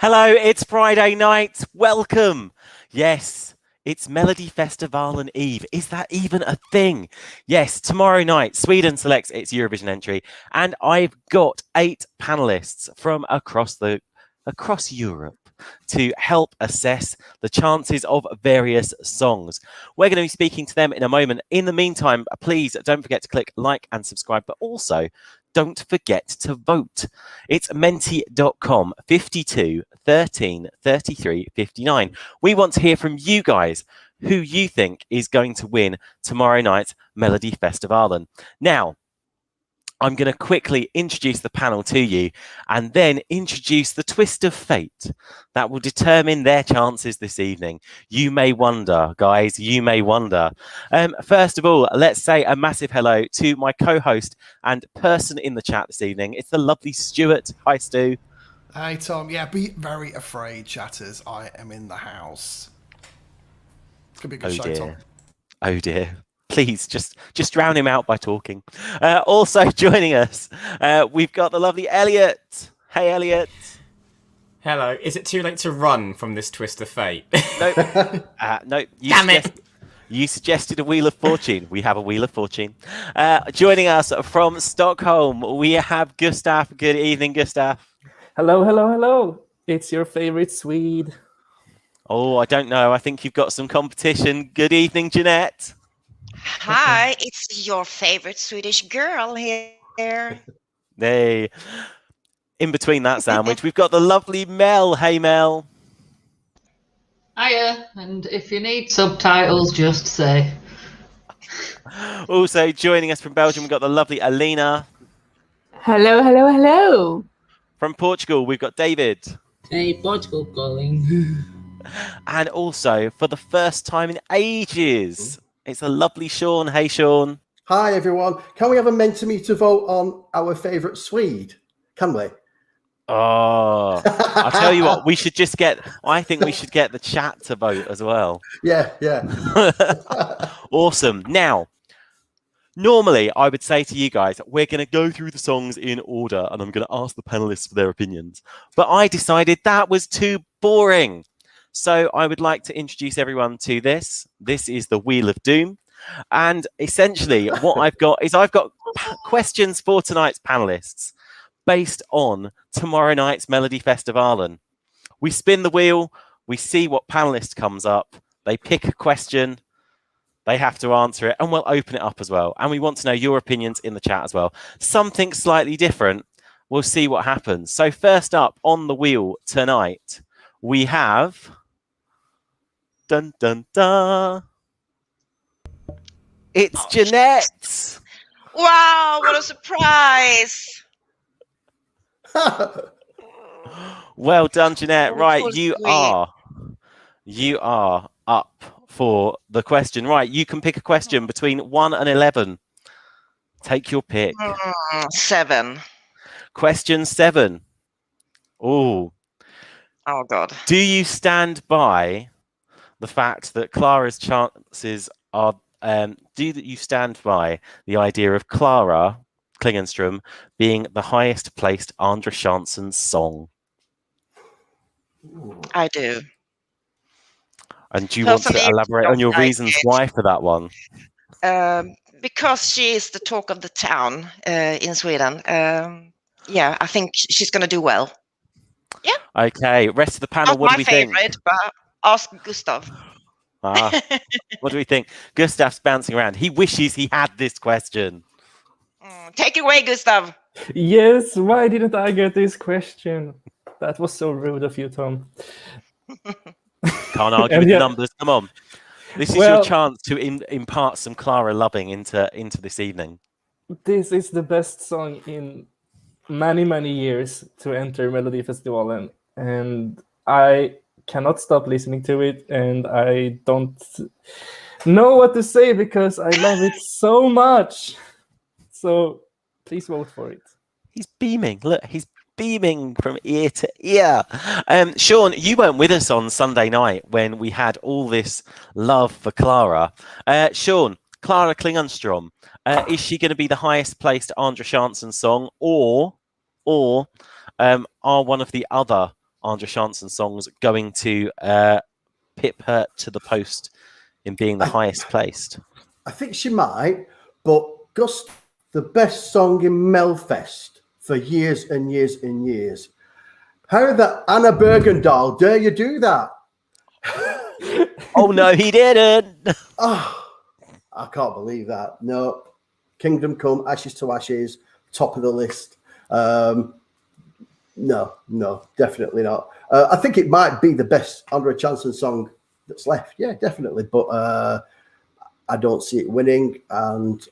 Hello, it's Friday night. Welcome. Yes, it's Melodifestivalen Eve. Is that even a thing? Yes, tomorrow night, Sweden selects its Eurovision entry, and I've got 8 panelists from across Europe to help assess the chances of various songs. We're going to be speaking to them in a moment. In the meantime, please don't forget to click like and subscribe, but also don't forget to vote. It's menti.com 52 13 33 59. We want to hear from you guys who you think is going to win tomorrow night's Melodifestivalen. Now, I'm going to quickly introduce the panel to you and then introduce the twist of fate that will determine their chances this evening. You may wonder, guys, you may wonder. First of all, let's say a massive hello to my co-host and person in the chat this evening. It's the lovely Stuart. Hi, Stu. Hey, Tom. Yeah, be very afraid, chatters. I am in the house. It's going to be a good show, Tom. Oh, dear. Please, just drown him out by talking. Also joining us, we've got the lovely Elliot. Hey, Elliot. Hello. Is it too late to run from this twist of fate? Nope. Nope. You suggested a Wheel of Fortune. We have a Wheel of Fortune. Joining us from Stockholm, we have Gustav. Good evening, Gustav. Hello, hello, hello. It's your favorite Swede. Oh, I don't know. I think you've got some competition. Good evening, Jeanette. Hi, it's your favorite Swedish girl here. Hey. In between that sandwich, we've got the lovely Mel. Hey, Mel. Hiya, and if you need subtitles, just say. Also joining us from Belgium, we've got the lovely Alina. Hello, hello, hello. From Portugal, we've got David. Hey, Portugal calling. And also, for the first time in ages, it's a lovely Sean. Hey, Sean. Hi, everyone. Can we have a Menti to vote on our favourite Swede? Can we? Oh, I'll tell you what, I think we should get the chat to vote as well. Yeah. Awesome. Now, normally I would say to you guys, we're going to go through the songs in order and I'm going to ask the panelists for their opinions. But I decided that was too boring. So I would like to introduce everyone to this. This is the Wheel of Doom. And essentially what I've got questions for tonight's panelists based on tomorrow night's Melodifestivalen. We spin the wheel, we see what panelist comes up, they pick a question, they have to answer it, and we'll open it up as well. And we want to know your opinions in the chat as well. Something slightly different, we'll see what happens. So first up on the wheel tonight, we have... Dun, dun, dun. It's Jeanette. Wow, what a surprise. Well done, Jeanette. Right, you are up for the question. Right, you can pick a question between 1 and 11. Take your pick. 7. Question 7. Oh God. Do you stand by the fact that Clara's chances are... do you stand by the idea of Clara Klingenström being the highest placed Andra Chansen's song? I do. And do you want to elaborate on your reasons why for that one? Because she is the talk of the town in Sweden. Yeah, I think she's going to do well. Yeah. Okay, rest of the panel, what do we think? Not my favorite, but ask Gustav. What do we think? Gustav's bouncing around. He wishes he had this question. Take it away, Gustav. Yes, why didn't I get this question? That was so rude of you, Tom. Can't argue with the numbers. Come on. This is your chance to impart some Clara loving into this evening. This is the best song in many, many years to enter Melodifestivalen. And I cannot stop listening to it. And I don't know what to say because I love it so much. So please vote for it. He's beaming. Look, he's beaming from ear to ear. Sean, you weren't with us on Sunday night when we had all this love for Clara. Sean, Clara Klingenström, is she going to be the highest placed Andra Chansen song, or are one of the other Andra Chanson songs going to pip her to the post in being the highest placed? I think she might, but Gust, the best song in Melfest for years and years and years. How the Anna Bergendahl dare you do that? Oh no, he didn't. Oh, I can't believe that. No, Kingdom Come, Ashes to Ashes, top of the list. No, definitely not. I think it might be the best Andra Chanson song that's left. Yeah, definitely. But I don't see it winning, and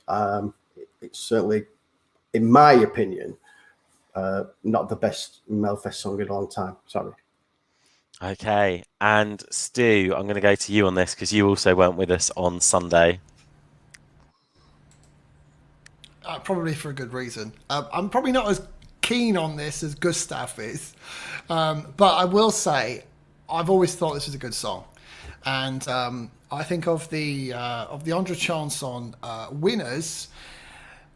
it's certainly, in my opinion, not the best Melfest song in a long time. Sorry. Okay, and Stu, I'm going to go to you on this because you also weren't with us on Sunday. Probably for a good reason. I'm probably not as keen on this as Gustav is, but I will say I've always thought this was a good song, and I think of the Andra Chanson winners.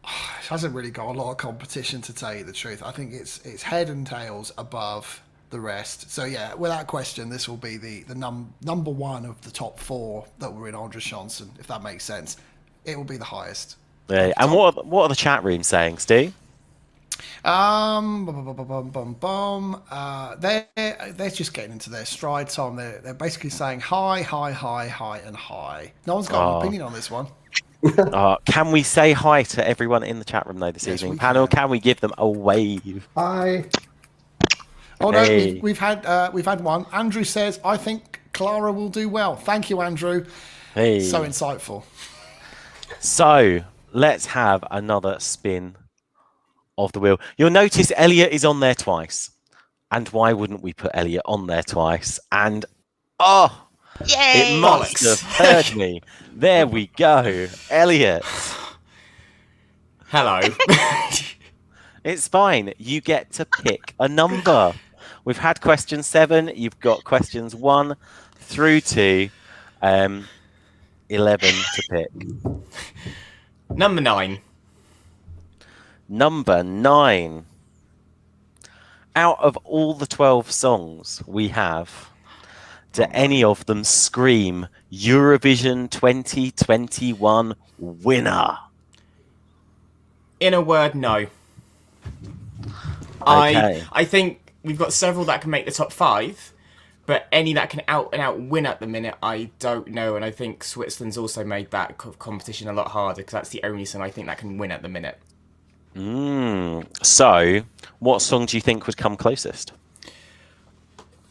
It hasn't really got a lot of competition, to tell you the truth. I think it's head and tails above the rest. So yeah, without question, this will be the number one of the top four that were in Andra Chanson, if that makes sense. It will be the highest. Yeah, and what are the chat rooms saying, Stu? They're just getting into their stride, Tom. They're basically saying high, high, high, high, and high. No one's got an opinion on this one. Can we say hi to everyone in the chat room though this evening? Panel, can we give them a wave? Hi. Oh no, Hey. we've had one. Andrew says, I think Clara will do well. Thank you, Andrew. Hey. So insightful. So let's have another spin of the wheel. You'll notice Elliot is on there twice. And why wouldn't we put Elliot on there twice? And Yay! it must have heard me. There we go. Elliot. Hello. It's fine. You get to pick a number. We've had question 7. You've got questions 1 through to 11 to pick. Number 9. Number 9. Out of all the 12 songs we have, do any of them scream Eurovision 2021 winner? In a word, no. Okay. I think we've got several that can make the top 5, but any that can out and out win at the minute, I don't know. And I think Switzerland's also made that competition a lot harder because that's the only song I think that can win at the minute. So, what song do you think would come closest?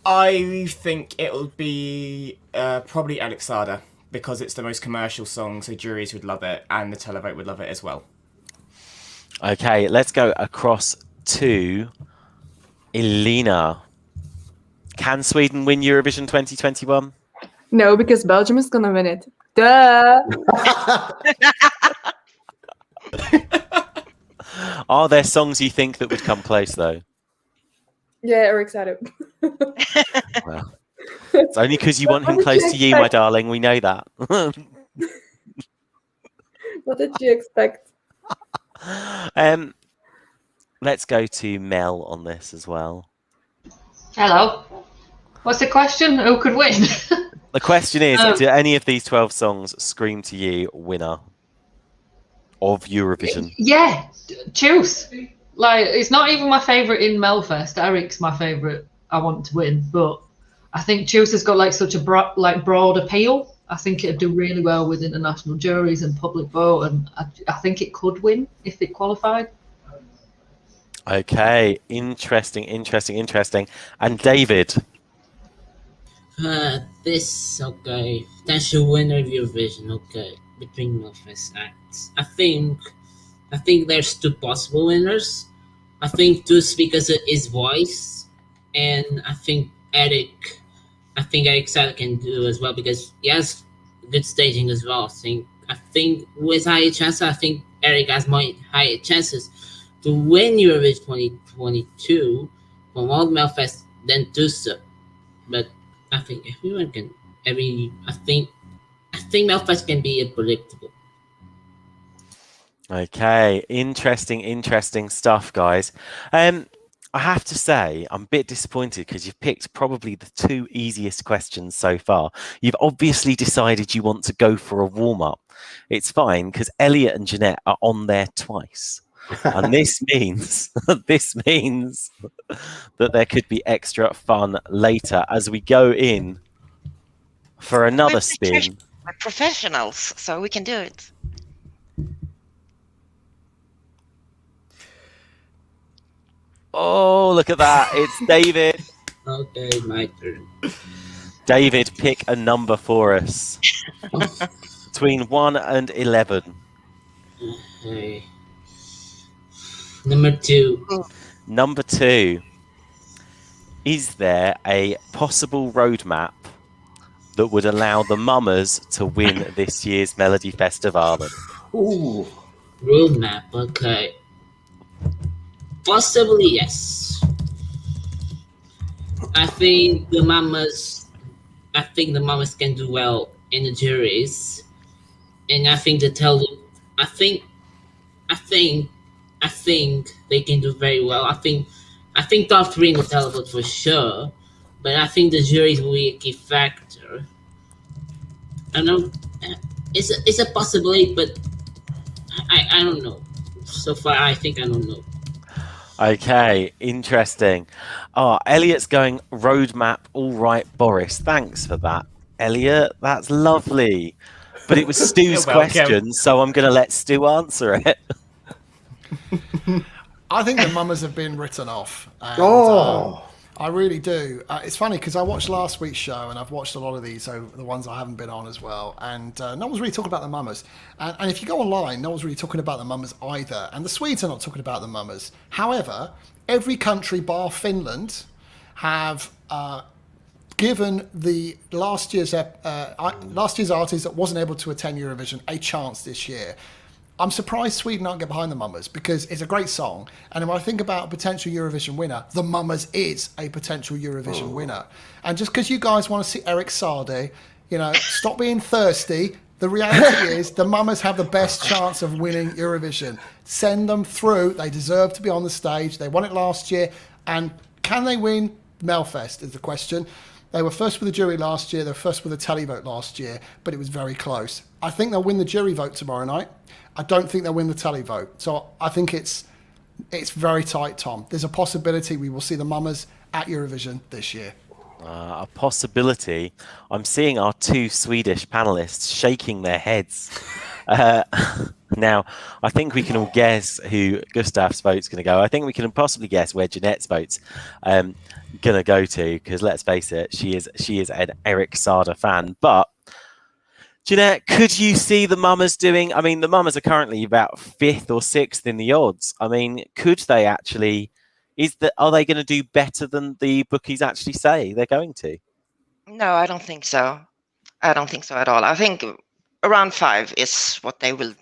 I think it'll be probably Alex Saade because it's the most commercial song, so juries would love it and the televote would love it as well. Okay, let's go across to Elena. Can Sweden win Eurovision 2021? No, because Belgium is gonna win it. Duh. Are there songs you think that would come close, though? Yeah, Eric said it. Well, it's only because you want him What did close you to you, my expect? darling. We know that. What did you expect? Let's go to Mel on this as well. Hello. What's the question? Who could win? The question is, do any of these 12 songs scream to you winner of Eurovision? Yeah, choose. Like, it's not even my favourite in Melfest. Eric's my favourite. I want to win, but I think Choose has got like such a broad appeal. I think it'd do really well with international juries and public vote, and I think it could win if it qualified. Okay, interesting. And David? Okay. Potential winner of Eurovision, okay. Between Melfest acts. I think there's 2 possible winners. I think Tusse because of his voice, and I think Eric Saade can do as well because he has good staging as well. I think with higher chances, I think Eric has more higher chances to win Eurovision 2022 from all Melfest than Tusse. But I think everyone can. I think Melfest can be unpredictable. Okay, interesting stuff, guys. I I have to say, I'm a bit disappointed because you've picked probably the 2 easiest questions so far. You've obviously decided you want to go for a warm-up. It's fine because Elliot and Jeanette are on there twice. And this means that there could be extra fun later as we go in for another spin. We're professionals, so we can do it. Oh, look at that. It's David. Okay, my turn. David, pick a number for us. Between 1 and 11. Okay. Number 2. Number 2. Is there a possible roadmap that would allow the Mummers to win this year's Melodifestivalen? Ooh. Roadmap, okay. Possibly, yes. I think the Mamas can do well in the juries, and I think I think they can do very well. I think top 3 in the televote for sure, but I think the juries will be a key factor. I know it's a possibility, but I don't know. So far, I think I don't know. Okay, interesting. Oh, Elliot's going roadmap. All right, Boris. Thanks for that, Elliot. That's lovely. But it was Stu's question, so I'm going to let Stu answer it. I think the Mummers have been written off. And, I really do. It's funny because I watched last week's show and I've watched a lot of these, so the ones I haven't been on as well. And no one's really talking about the Mummers. And if you go online, no one's really talking about the Mummers either. And the Swedes are not talking about the Mummers. However, every country bar Finland have given the last year's artist that wasn't able to attend Eurovision a chance this year. I'm surprised Sweden aren't get behind the Mummers because it's a great song. And when I think about a potential Eurovision winner, the Mummers is a potential Eurovision winner. And just because you guys want to see Eric Saade, stop being thirsty. The reality is the Mummers have the best chance of winning Eurovision. Send them through. They deserve to be on the stage. They won it last year. And can they win Melfest is the question. They were first with the jury last year. They were first with the televote last year, but it was very close. I think they'll win the jury vote tomorrow night. I don't think they'll win the televote. So I think it's very tight, Tom. There's a possibility we will see the Mummers at Eurovision this year. A possibility. I'm seeing our 2 Swedish panelists shaking their heads. Now, I think we can all guess who Gustav's vote's going to go. I think we can possibly guess where Jeanette's vote's going to go to, because let's face it, she is an Eric Saade fan. But Jeanette, could you see the Mummers doing? I mean, the Mummers are currently about 5th or 6th in the odds. I mean, could they actually? Are they going to do better than the bookies actually say they're going to? No, I don't think so. I don't think so at all. I think around 5 is what they will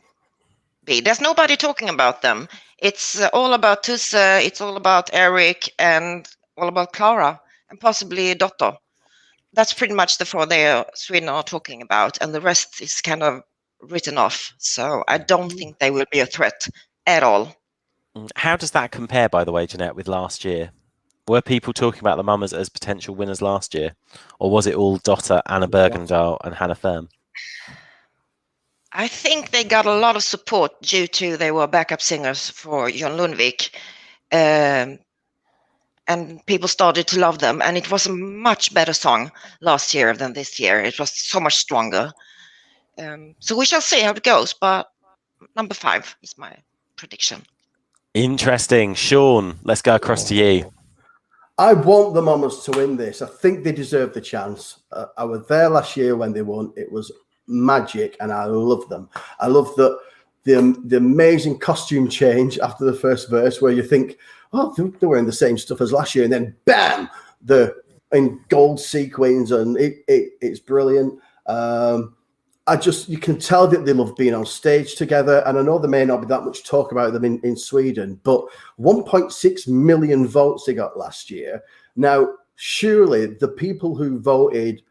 be. There's nobody talking about them. It's all about Tusse, it's all about Eric, and all about Klara, and possibly Dotto. That's pretty much the 4 Sweden are talking about, and the rest is kind of written off. So I don't think they will be a threat at all. How does that compare, by the way, Jeanette, with last year? Were people talking about the Mummers as potential winners last year? Or was it all Dotter, Anna Bergendahl and Hannah Firm? I think they got a lot of support due to they were backup singers for John Lundvik. And people started to love them. And it was a much better song last year than this year. It was so much stronger. So we shall see how it goes. But number 5 is my prediction. Interesting. Sean, let's go across to you. I want the Mummers to win this. I think they deserve the chance. I was there last year when they won. It was magic, and I love them. I love the amazing costume change after the first verse, where you think, oh, they're wearing the same stuff as last year, and then bam, they're in gold sequins, and it's brilliant. You can tell that they love being on stage together, and I know there may not be that much talk about them in Sweden, but 1.6 million votes they got last year. Now, surely the people who voted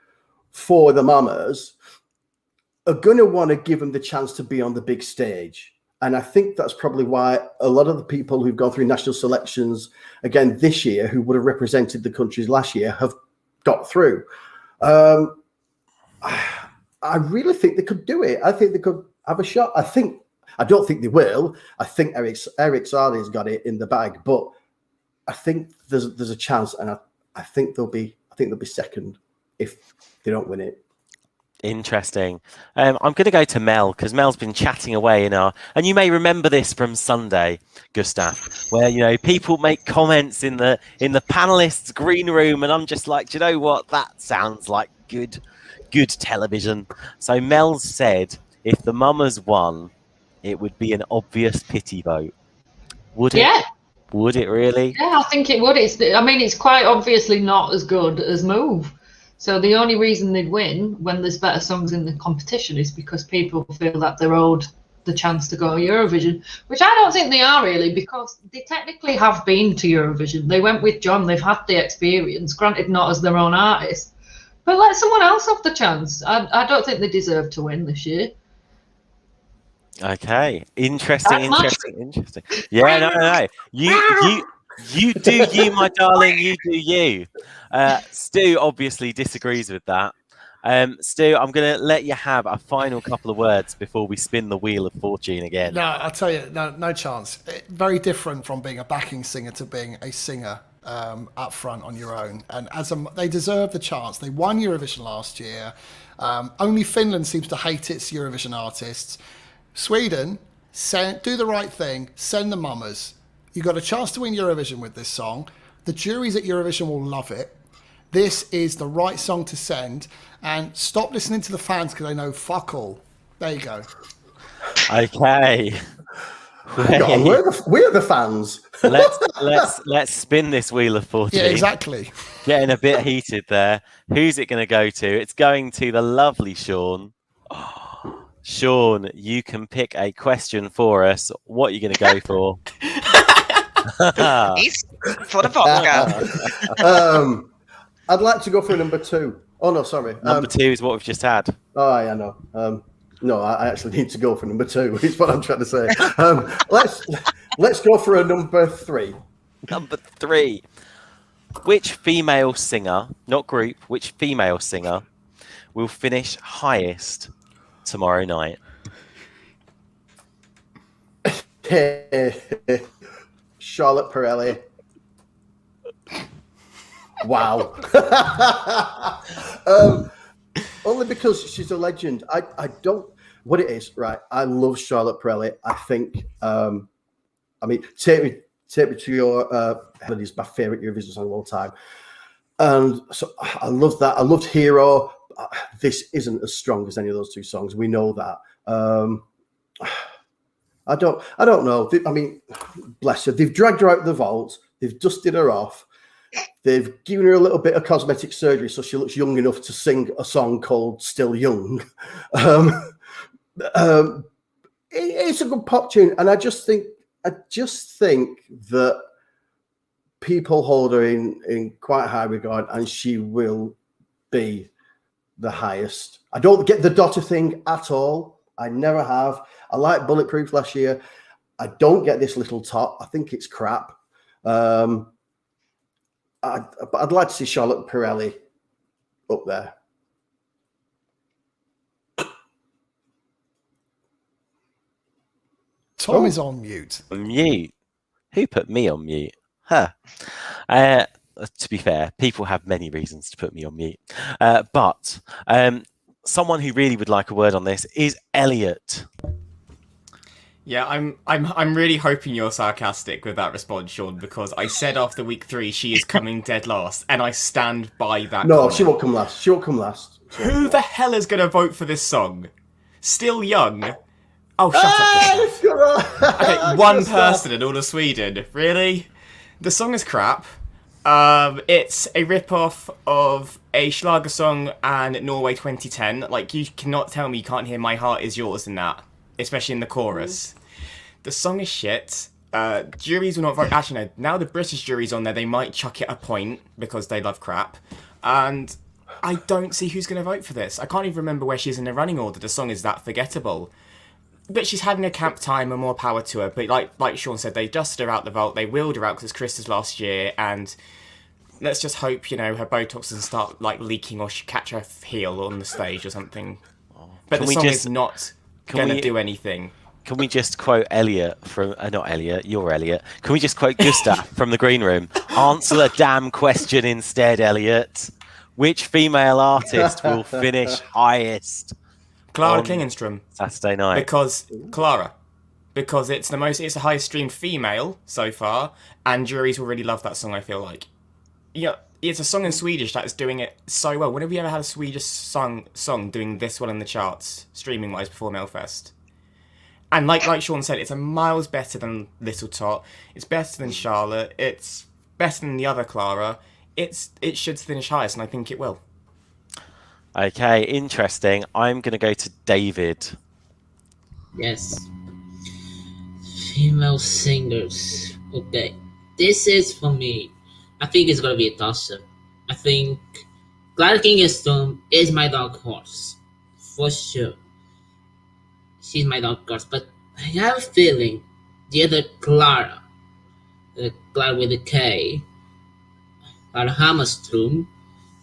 for the Mummers are going to want to give them the chance to be on the big stage. And I think that's probably why a lot of the people who've gone through national selections again this year, who would have represented the countries last year, have got through. I really think they could do it. I think they could have a shot. I don't think they will. I think Eric Saade has got it in the bag, but I think there's a chance, and I think they'll be second if they don't win it. Interesting. I'm going to go to Mel, because Mel's been chatting away and you may remember this from Sunday, Gustav, where people make comments in the panelists' green room, and I'm just like, do you know what? That sounds like good television. So Mel said, if the Mummers won, it would be an obvious pity vote. Would it? Yeah. Would it really? Yeah, I think it would. It's quite obviously not as good as Move. So the only reason they'd win when there's better songs in the competition is because people feel that they're owed the chance to go Eurovision, which I don't think they are really, because they technically have been to Eurovision. They went with John. They've had the experience, granted not as their own artist, but let someone else have the chance. I don't think they deserve to win this year. Okay, interesting. Yeah, no. You do you, my darling. You do you. Stu obviously disagrees with that. Stu, I'm going to let you have a final couple of words before we spin the wheel of fortune again. No, I'll tell you, no chance. Very different from being a backing singer to being a singer up front on your own. And they deserve the chance. They won Eurovision last year. Only Finland seems to hate its Eurovision artists. Sweden, do the right thing. Send the Mummers. You got a chance to win Eurovision with this song. The juries at Eurovision will love it. This is the right song to send. And stop listening to the fans because they know fuck all. There you go. Okay. God, we're the fans. let's spin this wheel of fortune. Yeah, exactly. Getting a bit heated there. Who's it going to go to? It's going to the lovely Sean. Sean, you can pick a question for us. What are you going to go for? He's for the vodka. I'd like to go for number 2. Oh no, sorry. Number 2 is what we've just had. Oh yeah, no. No, I actually need to go for number 2. Is what I'm trying to say. Let's go for a number 3. Number 3. Which female singer, not group, which female singer will finish highest tomorrow night? Charlotte Perrelli. Wow. Only because she's a legend. I don't. What it is, right? I love Charlotte Perrelli. I think. Take me to your Melody is my favorite Eurovision song of all time, and so I love that. I loved Hero. This isn't as strong as any of those 2 songs. We know that. I don't know. Bless her. They've dragged her out of the vault. They've dusted her off. They've given her a little bit of cosmetic surgery so she looks young enough to sing a song called Still Young. It's a good pop tune. And I just think that people hold her in quite high regard, and she will be the highest. I don't get the daughter thing at all. I never have. I liked Bulletproof last year. I don't get this little top. I think it's crap. But I'd like to see Charlotte Perrelli up there. Tom is on mute. Mute? Who put me on mute? Huh. To be fair, people have many reasons to put me on mute. But someone who really would like a word on this is Elliot. Yeah, I'm really hoping you're sarcastic with that response, Sean, because I said after week 3 she is coming dead last, and I stand by that. No, comment. she won't come last. Who the hell is going to vote for this song? Still Young? Oh, shut up. Okay, one person in all of Sweden. Really? The song is crap. It's a rip-off of a Schlager song and Norway 2010. Like, you cannot tell me you can't hear My Heart Is Yours in that, especially in the chorus. The song is shit. Juries will not vote. Actually, no. Now the British jury's on there, they might chuck it a point because they love crap. And I don't see who's going to vote for this. I can't even remember where she is in the running order. The song is that forgettable. But she's having a camp time and more power to her. But like Sean said, they dusted her out the vault. They wheeled her out because it's Krista's last year. And let's just hope, her Botox doesn't start leaking or she catch her heel on the stage or something. But the song is not going to do anything. Can we just quote Elliot from... not Elliot, you're Elliot. Can we just quote Gustav from the green room? Answer the damn question instead, Elliot. Which female artist will finish highest? Clara Klingenström. Saturday night. Because it's the highest streamed female so far, and juries will really love that song, I feel like. It's a song in Swedish that's doing it so well. When have we ever had a Swedish song doing this well in the charts, streaming-wise, before Melfest? And like Sean said, it's a miles better than Little Tot. It's better than Charlotte. It's better than the other Clara. It should finish highest, and I think it will. Okay, interesting. I'm going to go to David. Yes. Female singers. Okay. This is for me. I think it's going to be a toss-up. I think Clara Klingenström is my dark horse. For sure. She's my dark horse. But I have a feeling the other Clara, the Clara with a K, Clara Hammarström,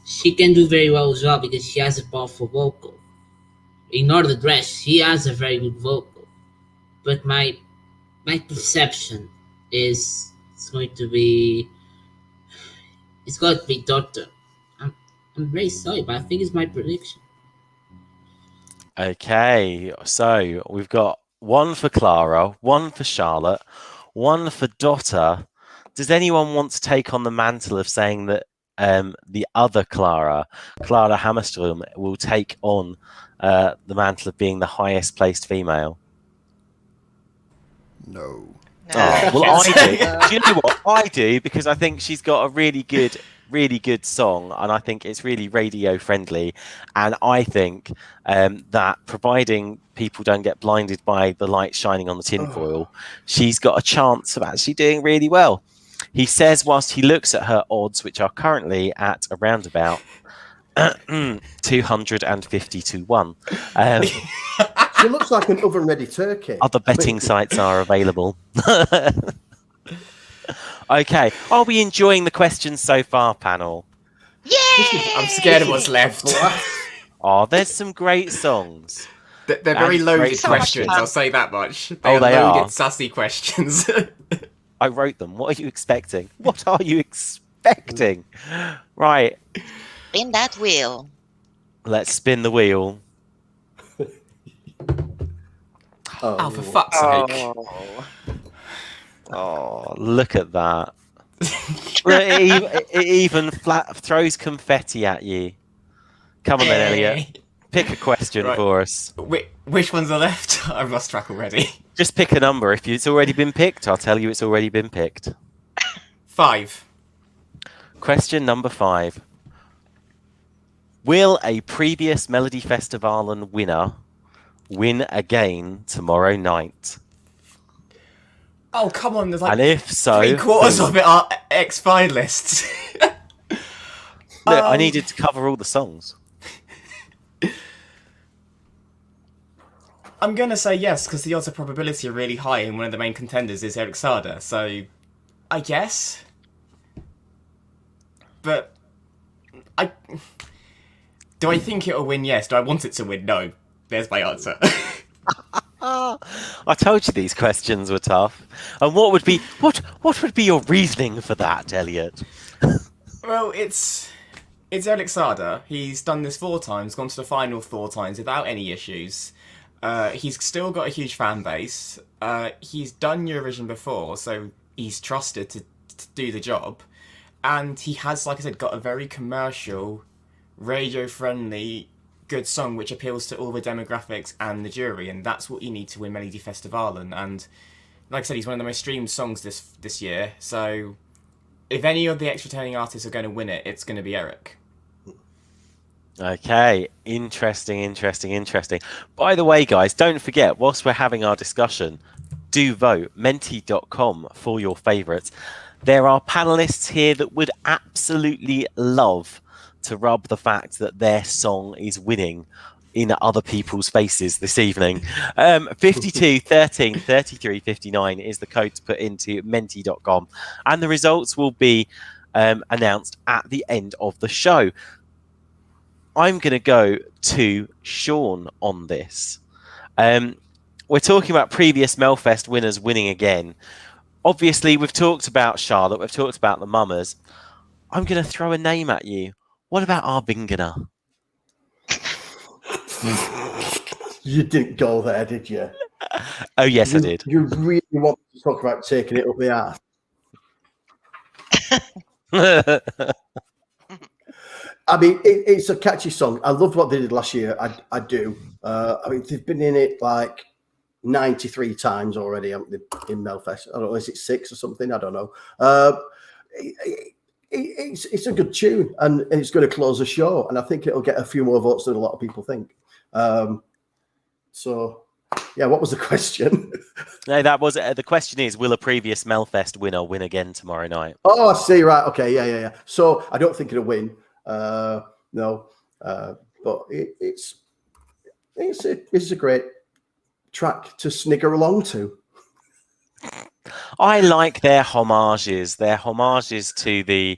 she can do very well as well because she has a powerful vocal. Ignore the dress, she has a very good vocal. But my perception is it's got to be Doctor. I'm very sorry, but I think it's my prediction. Okay, so we've got one for Clara, one for Charlotte, one for Dotter. Does anyone want to take on the mantle of saying that the other Clara Hammarström, will take on the mantle of being the highest placed female? No. Oh, well, I do. Do you know what? I do, because I think she's got a really good song, and I think it's really radio friendly. And I think that providing people don't get blinded by the light shining on the tinfoil, she's got a chance of actually doing really well. He says whilst he looks at her odds, which are currently at around about 250 to 1. She looks like an oven-ready turkey. Other betting sites are available. Okay, are we enjoying the questions so far, panel? Yay! I'm scared of what's left. Oh, there's some great songs. They're very loaded great questions, songs. I'll say that much. They They are loaded, are. sassy questions. I wrote them. What are you expecting? What are you expecting? Right, In that wheel. let's spin the wheel. Oh, for fuck's sake. Oh, look at that. Look, it even throws confetti at you. Come on then, Elliot. Pick a question Right. for us. Which ones are left? I've lost track already. Just pick a number. If it's already been picked, I'll tell you it's already been picked. 5. Question number 5. Will a previous Melodifestivalen winner win again tomorrow night? Oh, come on. There's like And if so... 3/4 of it are ex-finalists. Look, I needed to cover all the songs. I'm going to say yes, because the odds of probability are really high, and one of the main contenders is Eric Saade, so I guess. But do I think it'll win? Yes. Do I want it to win? No. There's my answer. I told you these questions were tough. And what would be your reasoning for that, Elliot? Well, it's Eric Saade. He's done this 4 times, gone to the final 4 times without any issues. He's still got a huge fan base. He's done Eurovision before, so he's trusted to do the job. And he has, like I said, got a very commercial, radio-friendly, good song which appeals to all the demographics and the jury, and that's what you need to win Melodifestivalen. And like I said, he's one of the most streamed songs this year, so if any of the ex-returning artists are going to win it, it's going to be Eric. Okay, interesting. By the way, guys, don't forget, whilst we're having our discussion, do vote, menti.com, for your favourites. There are panellists here that would absolutely love to rub the fact that their song is winning in other people's faces this evening. 52 13 33 59 is the code to put into menti.com, and the results will be announced at the end of the show. I'm going to go to Sean on this. We're talking about previous Melfest winners winning again. Obviously, we've talked about Charlotte, we've talked about the Mummers. I'm going to throw a name at you. What about Arvingarna? You didn't go there, did you? Oh, yes, I did. You really want to talk about taking it up the arse? I mean, it's a catchy song. I loved what they did last year. I do. I mean, they've been in it like 93 times already, haven't they, in Melfest? I don't know, is it 6 or something? I don't know. It's a good tune, and it's going to close the show, and I think it'll get a few more votes than a lot of people think. So, yeah, what was the question? No, that was the question is, will a previous Melfest winner win again tomorrow night? Oh, I see. Right. Okay. Yeah. So I don't think it'll win. No. But it's a great track to snigger along to. I like their homages to the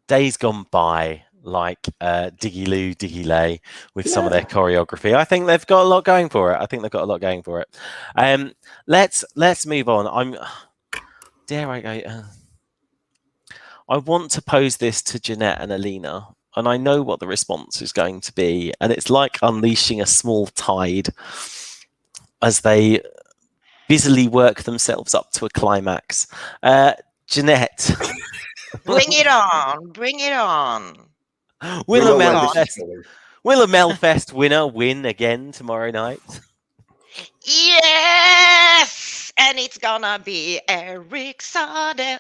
days gone by, like Diggy Loo, Diggy Lay, with some of their choreography. I think they've got a lot going for it. Let's move on. I want to pose this to Jeanette and Alina, and I know what the response is going to be, and it's like unleashing a small tide as they busily work themselves up to a climax. Jeanette. Bring it on. Will a Melfest winner win again tomorrow night? Yes! And it's gonna be Eric Saade.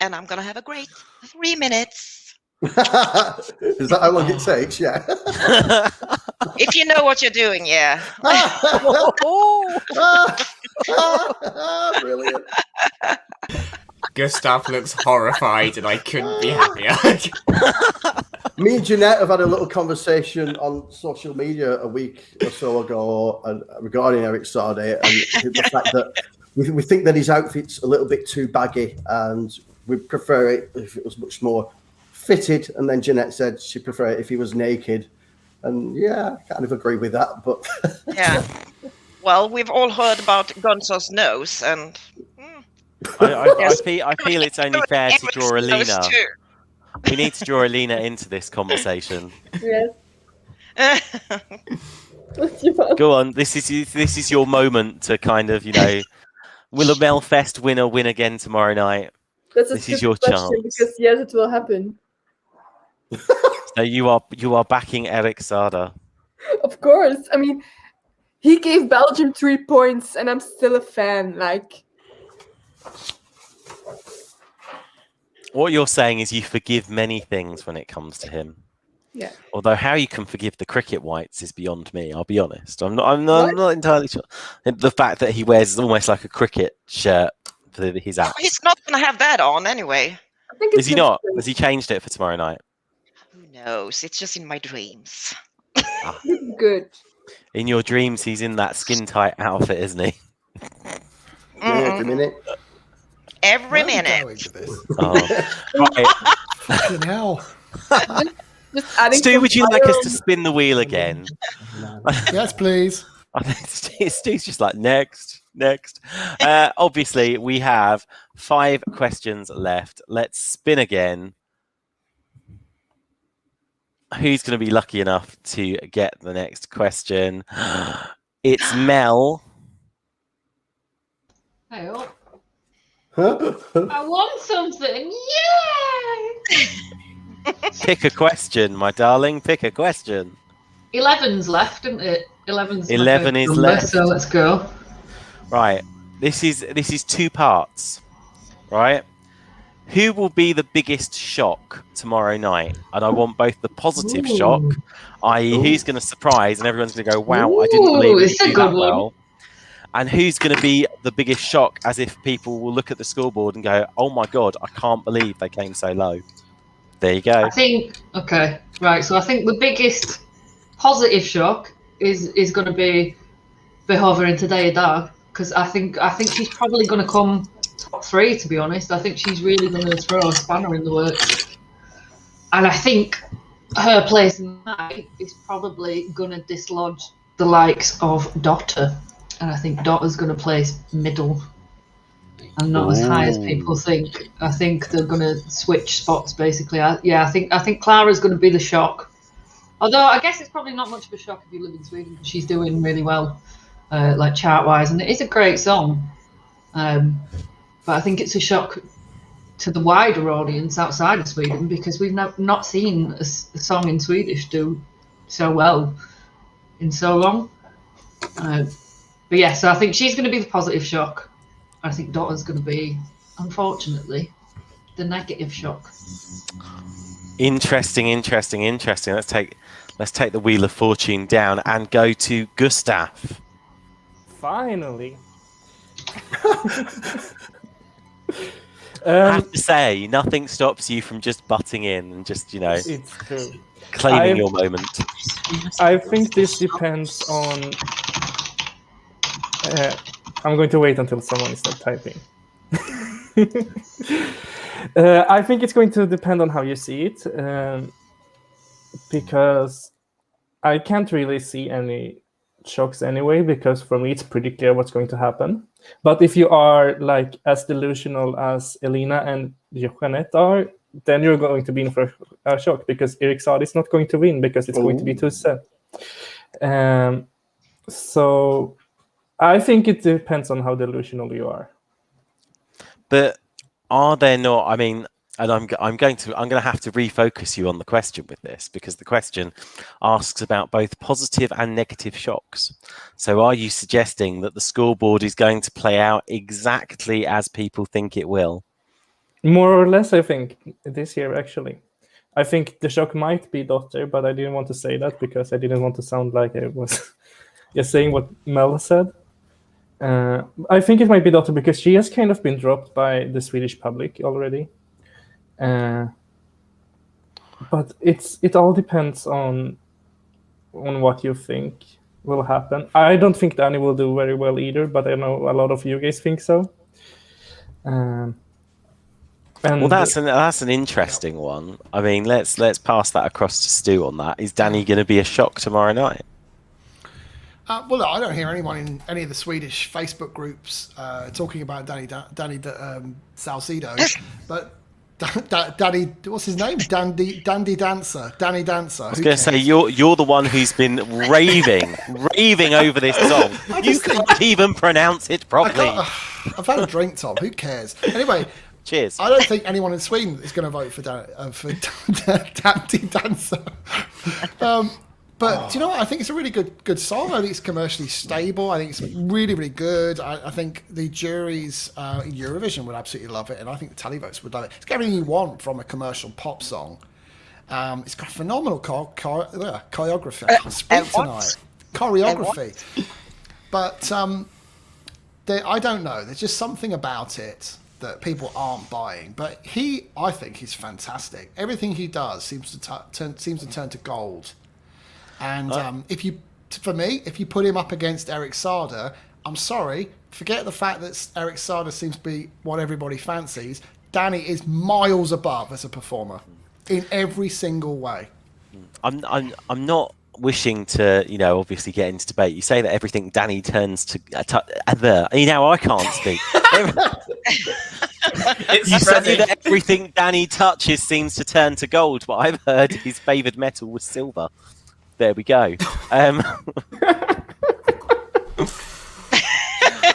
And I'm gonna have a great 3 minutes. Is that how long it takes? Yeah. If you know what you're doing, yeah. Brilliant. Gustav looks horrified, and I couldn't be happier. Me and Jeanette have had a little conversation on social media a week or so ago regarding Eric Saade and the fact that we think that his outfit's a little bit too baggy, and we prefer it if it was much more fitted. And then Jeanette said she'd prefer it if he was naked. And yeah, I kind of agree with that. But yeah. Well, we've all heard about Gonzo's nose, and I feel it's only fair to draw Alina. We need to draw Alina into this conversation. Yes. Go on. This is your moment to kind of, will a Melfest winner win again tomorrow night? This is your chance. Because yes, it will happen. So you are backing Eric Saade. Of course. I mean, he gave Belgium 3 points, and I'm still a fan. Like, what you're saying is you forgive many things when it comes to him. Yeah. Although how you can forgive the cricket whites is beyond me. I'll be honest. I'm not entirely sure. The fact that he wears almost like a cricket shirt for his act. He's not going to have that on anyway. I think Is he not? Has he changed it for tomorrow night? Who knows? It's just in my dreams. Good. In your dreams, he's in that skin tight outfit, isn't he? Yeah, every minute. Every Where are we minute. going with this? Right. Fucking hell. Just adding Stu, would you like us to iron. spin the wheel again? Yes, please. I think Stu's just like, next. Obviously, we have 5 questions left. Let's spin again. Who's going to be lucky enough to get the next question? It's Mel. I hope. I want something. Yay! Pick a question, my darling. Pick a question. 11's left, isn't it? 11's 11 is left. So let's go. Right. This is 2 parts. Right. Who will be the biggest shock tomorrow night? And I want both the positive shock, i.e. who's going to surprise and everyone's going to go, wow, I didn't believe you do that well. And who's going to be the biggest shock, as if people will look at the scoreboard and go, oh my God, I can't believe they came so low. There you go. I think So I think the biggest positive shock is going to be Behöver, inte, idag, because I think she's probably going to come top 3. To be honest, I think she's really going to throw a spanner in the works, and I think her place in the night is probably going to dislodge the likes of Dotter, and I think Dotter's going to place middle. And not as high as people think. I think they're going to switch spots basically. I think Clara's going to be the shock. Although I guess it's probably not much of a shock if you live in Sweden, because she's doing really well, like chart-wise, and it is a great song. But I think it's a shock to the wider audience outside of Sweden, because we've not seen a song in Swedish do so well in so long. But yeah, so I think she's going to be the positive shock. I think Dotter's going to be, unfortunately, the negative shock. Interesting. Let's take the Wheel of Fortune down and go to Gustav. Finally. I have to say, nothing stops you from just butting in and just, it's true. claiming your moment. I think this depends on... I'm going to wait until someone is done typing. I think it's going to depend on how you see it, because I can't really see any shocks anyway, because for me it's pretty clear what's going to happen. But if you are like as delusional as Elina and Jeanette are, then you're going to be in for a shock, because Erik Saade is not going to win, because it's going to be Tusse. So I think it depends on how delusional you are. But are there not? I mean, and I'm going to have to refocus you on the question with this, because the question asks about both positive and negative shocks. So, are you suggesting that the scoreboard is going to play out exactly as people think it will? More or less, I think this year actually. I think the shock might be Dotter, but I didn't want to say that because I didn't want to sound like I was just saying what Mel said. I think it might be Dotter because she has kind of been dropped by the Swedish public already. But it all depends on what you think will happen. I don't think Danny will do very well either, but I know a lot of you guys think so. Well, that's an interesting one. I mean, let's pass that across to Stu on that. Is Danny going to be a shock tomorrow night? Well, I don't hear anyone in any of the Swedish Facebook groups talking about Danny Saucedo, but Danny, what's his name? Danny Dancer. Danny Dancer. I was going to say you're the one who's been raving over this song. You can't even pronounce it properly. I've had a drink, Tom. Who cares? Anyway. Cheers. I don't think anyone in Sweden is going to vote for Danny Dancer. But do you know what? I think it's a really good song. I think it's commercially stable. I think it's really, really good. I think the juries in Eurovision would absolutely love it, and I think the televotes would love it. It's got everything you want from a commercial pop song. It's got phenomenal choreography. I can't speak tonight. Choreography. But I don't know. There's just something about it that people aren't buying. But I think he's fantastic. Everything he does seems to turn to gold. And if you put him up against Erik Saade, I'm sorry, forget the fact that Erik Saade seems to be what everybody fancies. Danny is miles above as a performer in every single way. I'm not wishing to, obviously get into debate. You say that everything Danny turns to other. I can't speak. You say that everything Danny touches seems to turn to gold, but I've heard his favoured metal was silver. There we go.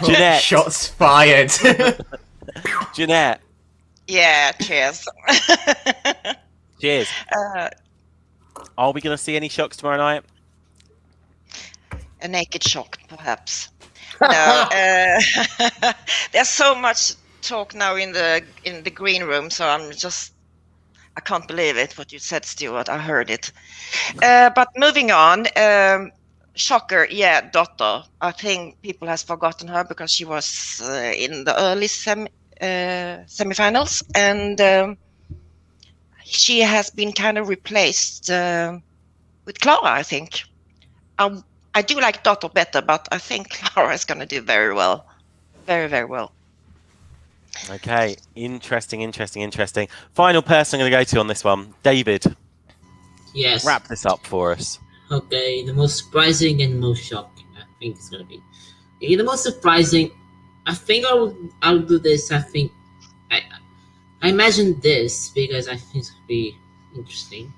Jeanette. Shots fired. Jeanette. Yeah, cheers. Cheers. Are we going to see any shocks tomorrow night? A naked shock, perhaps. No, there's so much talk now in the green room, so I can't believe it, what you said, Stuart. I heard it. But moving on, shocker, yeah, Dotter. I think people has forgotten her because she was in the early semifinals, and she has been kind of replaced with Clara, I think. I do like Dotter better, but I think Clara is going to do very well. Very, very well. Okay, interesting. Final person I'm going to go to on this one, David. Yes. Wrap this up for us. Okay, the most surprising and most shocking, I think it's gonna be. Maybe the most surprising, I think I'll do this. I think I imagine this because I think it's gonna be interesting.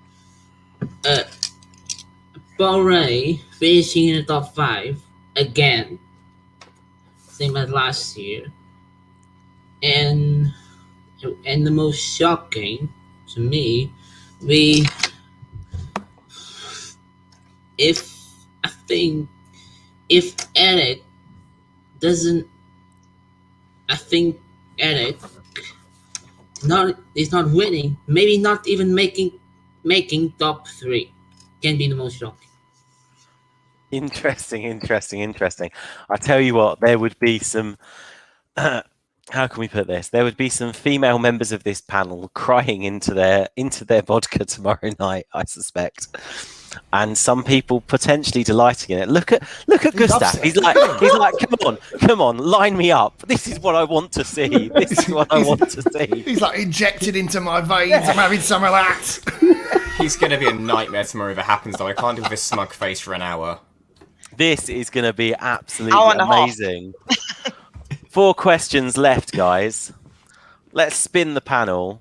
Bahrain finishing in the top 5 again, same as last year, and the most shocking to me, if Eric doesn't, I think Eric is not winning, maybe not even making top 3, can be the most shocking. Interesting. I tell you what, there would be some. How can we put this? There would be some female members of this panel crying into their vodka tomorrow night, I suspect, and some people potentially delighting in it. Look at Gustav. He's like, come on, line me up. This is what I want to see. This is what I want to see. He's like injected into my veins. I'm having some of that. He's going to be a nightmare tomorrow if it happens, though. I can't do with this smug face for an hour. This is going to be absolutely amazing. 4 questions left, guys. Let's spin the panel.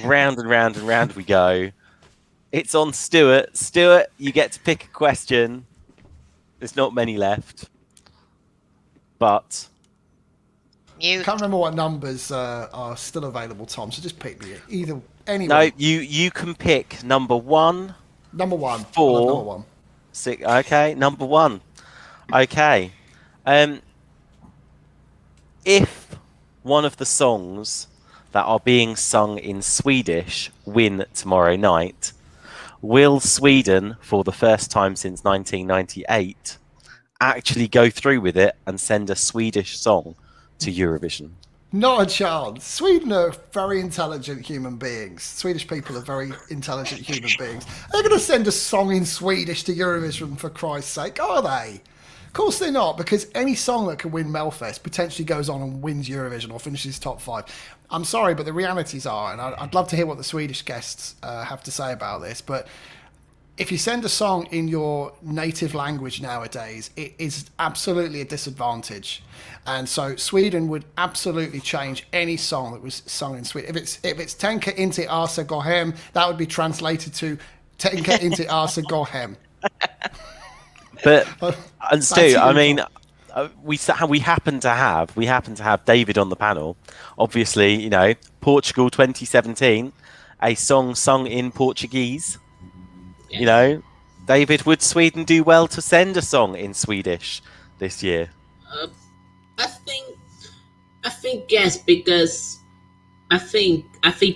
Round and round and round we go. It's on Stuart. Stuart, you get to pick a question. There's not many left. But... I can't remember what numbers are still available, Tom, so just pick me. Anyway. No, you can pick number 1. Number 1. 4. Number 1. 6. Okay, number 1. Okay. If one of the songs that are being sung in Swedish win tomorrow night, will Sweden, for the first time since 1998, actually go through with it and send a Swedish song to Eurovision? Not a chance. Sweden are very intelligent human beings. Swedish people are very intelligent human beings. They're going to send a song in Swedish to Eurovision, for Christ's sake, are they? Of course they're not, because any song that can win Melfest potentially goes on and wins Eurovision or finishes top 5. I'm sorry, but the realities are, and I'd love to hear what the Swedish guests have to say about this, but if you send a song in your native language nowadays, it is absolutely a disadvantage. And so Sweden would absolutely change any song that was sung in Sweden. If it's Tänker, inte, idag, gå hem, that would be translated to Tänker, inte, idag, gå hem. But and Stu, I mean, we happen to have David on the panel. Obviously, you know, Portugal 2017, a song sung in Portuguese. Yeah. You know, David, would Sweden do well to send a song in Swedish this year? I think yes, because I think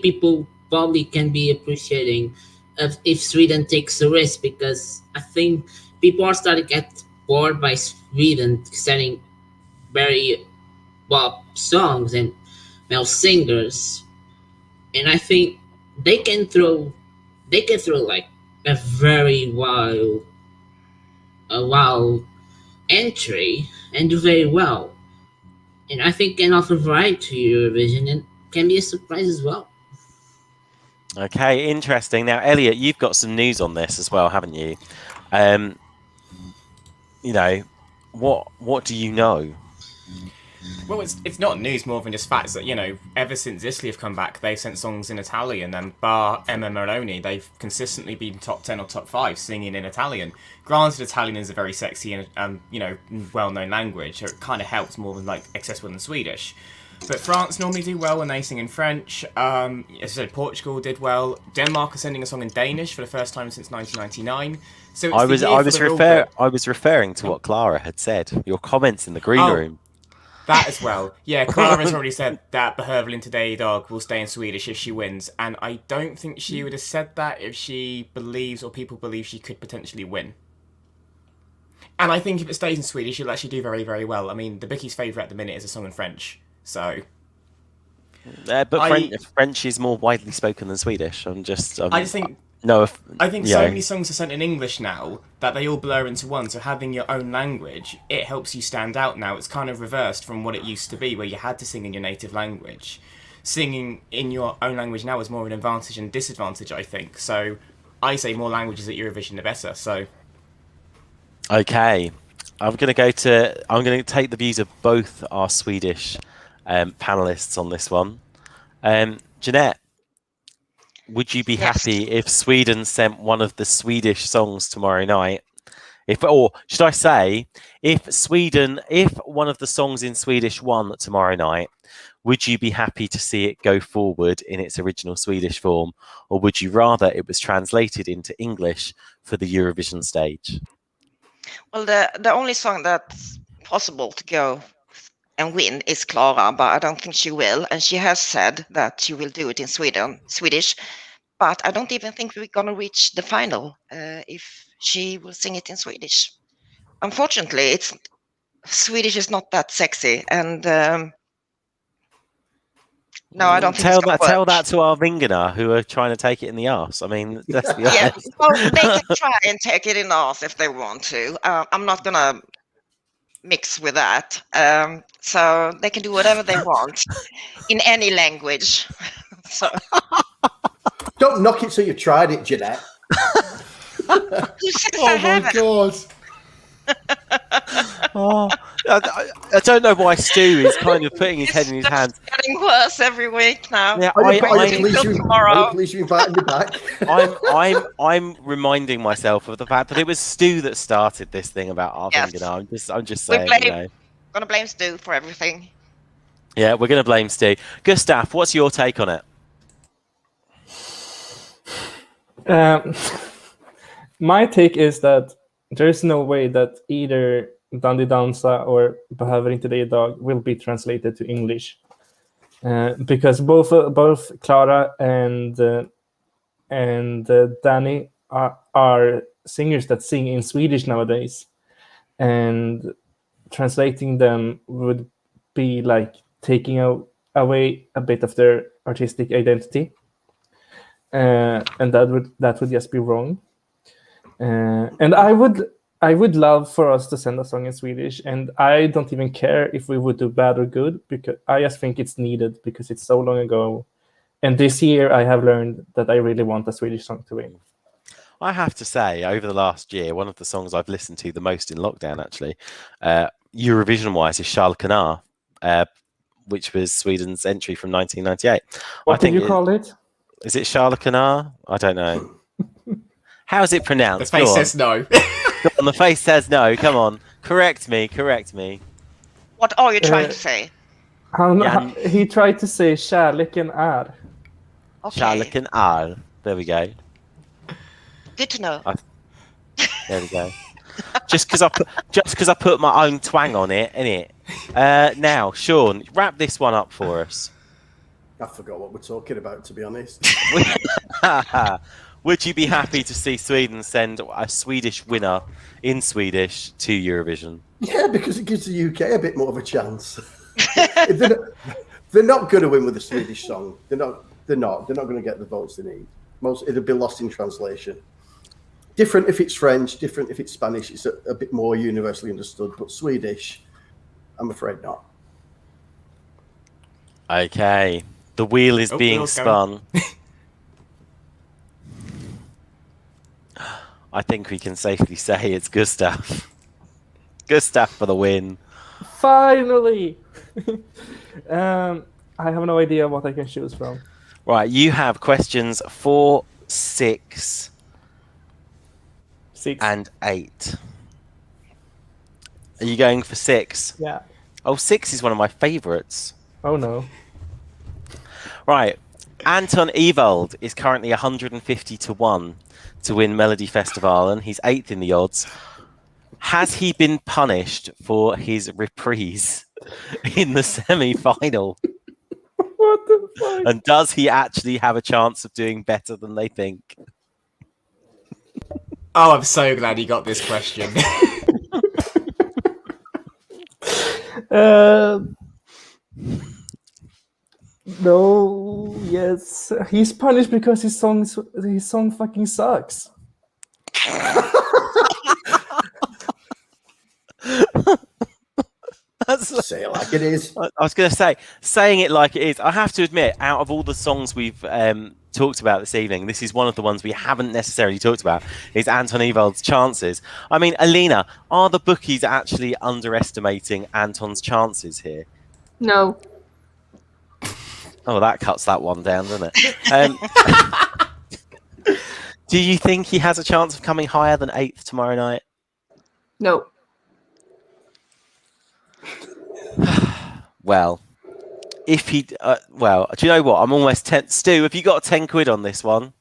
people probably can be appreciating if Sweden takes a risk, because I think people are starting to get bored by Sweden sending very pop songs and male singers, and I think they can throw like a very wild entry and do very well, and I think can offer variety to Eurovision and can be a surprise as well. Okay, interesting. Now, Elliot, you've got some news on this as well, haven't you? You know, what do you know? Well, it's not news more than just facts that, you know, ever since Italy have come back, they've sent songs in Italian, and bar Emma Maloney, they've consistently been top 10 or top 5 singing in Italian. Granted, Italian is a very sexy and you know, well-known language, so it kind of helps more than, like, accessible than Swedish. But France normally do well when they sing in French. As I said, Portugal did well. Denmark are sending a song in Danish for the first time since 1999. So it's I was referring to what Clara had said. Your comments in the green room. That as well. Yeah, Clara has already said that Behöver, inte, idag will stay in Swedish if she wins. And I don't think she would have said that if she believes, or people believe, she could potentially win. And I think if it stays in Swedish, she'll actually do very, very well. I mean, the Bickie's favourite at the minute is a song in French. So But French is more widely spoken than Swedish. I just think so many songs are sent in English now that they all blur into one. So having your own language, it helps you stand out now. It's kind of reversed from what it used to be, where you had to sing in your native language. Singing in your own language now is more of an advantage and disadvantage, I think. So I say more languages at Eurovision, the better. So okay, I'm going to take the views of both our Swedish panelists on this one. Jeanette, would you be happy if Sweden sent one of the Swedish songs tomorrow night? Or should I say, if one of the songs in Swedish won tomorrow night, would you be happy to see it go forward in its original Swedish form, or would you rather it was translated into English for the Eurovision stage? Well, the only song that's possible to go and win is Klara, but I don't think she will. And she has said that she will do it in Swedish. But I don't even think we're going to reach the final if she will sing it in Swedish. Unfortunately, Swedish is not that sexy. And no, I don't think it's going to work. Tell that to Arvingarna, who are trying to take it in the arse. I mean, let's be honest. Well, they can try and take it in the arse if they want to. I'm not going to mix with that. So they can do whatever they want in any language. So don't knock it till you've tried it, Jeanette. Oh my God. I don't know why Stu is kind of putting his head in his hands. It's getting worse every week now. Yeah, Are you pleased you invited me back? I'm reminding myself of the fact that it was Stu that started this thing about Arvingarna. Yes. I'm just saying. Gonna blame Stu for everything. Yeah, we're gonna blame Stu. Gustav, what's your take on it? My take is that there's no way that either Dandi, dansa or Behöver, inte, idag will be translated to English, because both Klara and Danny are singers that sing in Swedish nowadays, and translating them would be like taking away a bit of their artistic identity, and that would just be wrong. And I would love for us to send a song in Swedish, and I don't even care if we would do bad or good, because I just think it's needed because it's so long ago. And this year I have learned that I really want a Swedish song to win. I have to say, over the last year, one of the songs I've listened to the most in lockdown, actually, Eurovision-wise, is Klara, which was Sweden's entry from 1998. What did you call it? Is it Klara? I don't know. How's it pronounced? The face says no. On, the face says no. Come on. Correct me. What are you trying to say? He tried to say kärleken är. Okay. Kärleken är. There we go. Good to know. There we go. just because I put my own twang on it, innit? Now, Sean, wrap this one up for us. I forgot what we're talking about, to be honest. Would you be happy to see Sweden send a Swedish winner in Swedish to Eurovision? Yeah, because it gives the UK a bit more of a chance. They're not going to win with a Swedish song. They're not going to get the votes they need. It'll be lost in translation. Different if it's French, different if it's Spanish. It's a bit more universally understood. But Swedish, I'm afraid not. Okay. The wheel is being spun. I think we can safely say it's Gustav. Gustav for the win. Finally! I have no idea what I can choose from. Right, you have questions 4, 6, and 8. Are you going for 6? Yeah. Oh, 6 is one of my favourites. Oh no. Right, Anton Ewald is currently 150 to 1 to win Melodifestivalen. He's 8th in the odds. Has he been punished for his reprise in the semi-final? What the fuck? And does he actually have a chance of doing better than they think? Oh, I'm so glad you got this question. No, yes, he's punished because his song fucking sucks. Say it like it is. I was going to say, saying it like it is. I have to admit, out of all the songs we've talked about this evening, this is one of the ones we haven't necessarily talked about. Is Anton Ewald's chances? I mean, Alina, are the bookies actually underestimating Anton's chances here? No. Oh, that cuts that one down, doesn't it? Do you think he has a chance of coming higher than 8th tomorrow night? No. Well, if he... well, do you know what? I'm almost 10... Stu, have you got 10 quid on this one?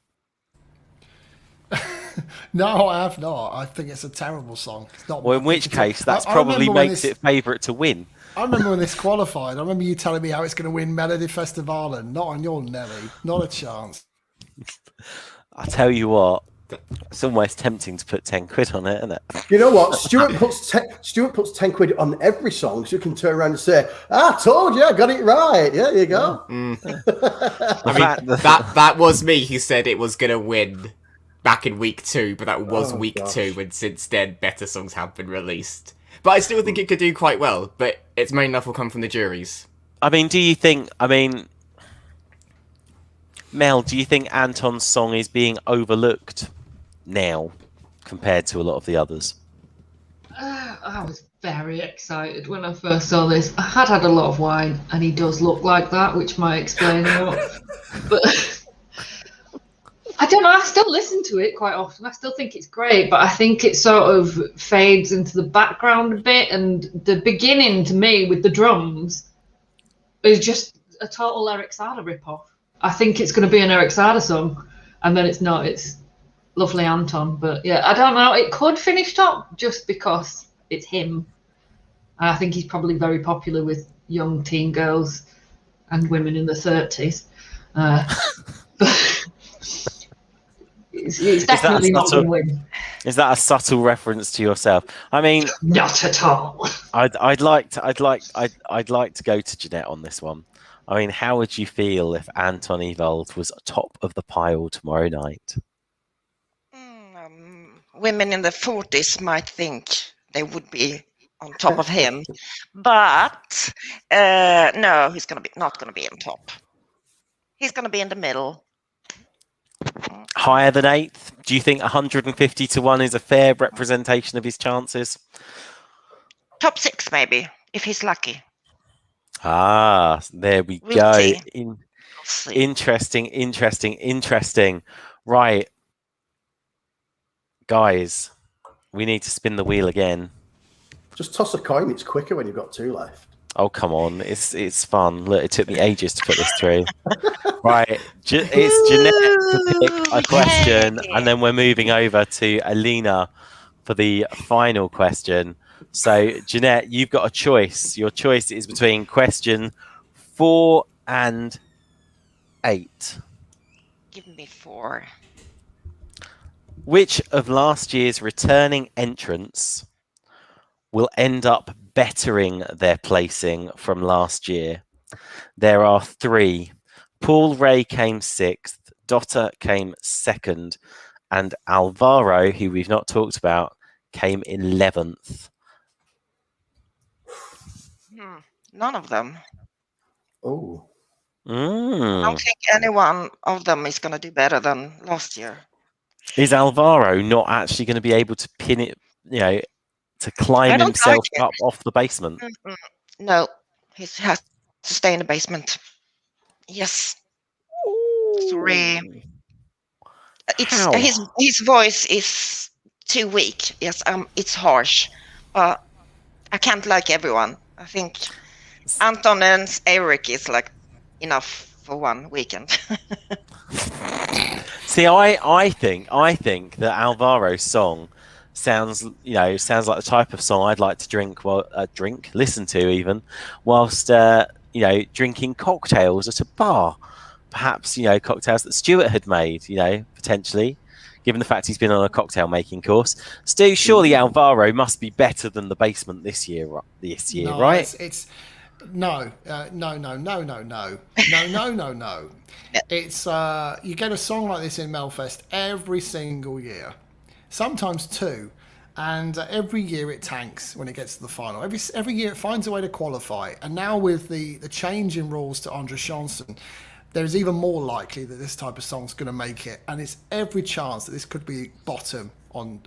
No, I have not. I think it's a terrible song. It's not. Well, in which case, that's probably makes it favourite to win. I remember when this qualified. I remember you telling me how it's going to win Melodifestivalen. Not on your Nelly. Not a chance. I tell you what, it's almost tempting to put 10 quid on it, isn't it? You know what? Stuart puts 10 quid on every song, so you can turn around and say, "I told you, I got it right." Yeah, there you go. I mean, that was me who said it was gonna win back in week 2, but that was week 2, and since then better songs have been released. But I still think it could do quite well, but its main enough will come from the juries. I mean, do you think, Mel, do you think Anton's song is being overlooked now compared to a lot of the others? I was very excited when I first saw this. I had a lot of wine, and he does look like that, which might explain a lot. But I don't know. I still listen to it quite often. I still think it's great, but I think it sort of fades into the background a bit. And the beginning, to me, with the drums, is just a total Eric Saade ripoff. I think it's going to be an Eric Saade song, and then it's not. It's lovely Anton, but yeah, I don't know. It could finish top just because it's him. And I think he's probably very popular with young teen girls and women in the 30s. But it's definitely not going to win. Is that a subtle reference to yourself? I mean, not at all. I'd like to go to Jeanette on this one. I mean, how would you feel if Anton Ewald was top of the pile tomorrow night? Women in the 40s might think they would be on top of him, but no, he's not going to be on top. He's going to be in the middle. Higher than 8th? Do you think 150 to 1 is a fair representation of his chances? Top 6, maybe, if he's lucky. Ah, there we We'll go. see. Interesting. Right. Guys, we need to spin the wheel again. Just toss a coin. It's quicker when you've got 2 left. Oh, come on. It's fun. Look, it took me ages to put this through. Right. It's Jeanette to pick a question, and then we're moving over to Alina for the final question. So, Jeanette, you've got a choice. Your choice is between question 4 and 8. Give me 4. Which of last year's returning entrants will end up bettering their placing from last year? There are 3. Paul Ray came 6th, Dotter came 2nd, and Alvaro, who we've not talked about, came 11th. None of them. Oh. I don't think any one of them is going to do better than last year. Is Alvaro not actually going to be able to pin it, to climb himself up off the basement? No, he has to stay in the basement. Yes. Sorry. His voice is too weak. Yes, it's harsh. But I can't like everyone. I think Anton and Eric is like enough for one weekend. See, I think that Alvaro's song sounds like the type of song I'd like to listen to even, whilst drinking cocktails at a bar. Perhaps cocktails that Stuart had made, potentially, given the fact he's been on a cocktail making course. Stu, surely Alvaro must be better than the basement this year, No, right? No. It's you get a song like this in Melfest every single year, sometimes two, and every year it tanks when it gets to the final. Every year it finds a way to qualify, and now with the change in rules to Andre Chanson, there's even more likely that this type of song's going to make it, and it's every chance that this could be bottom on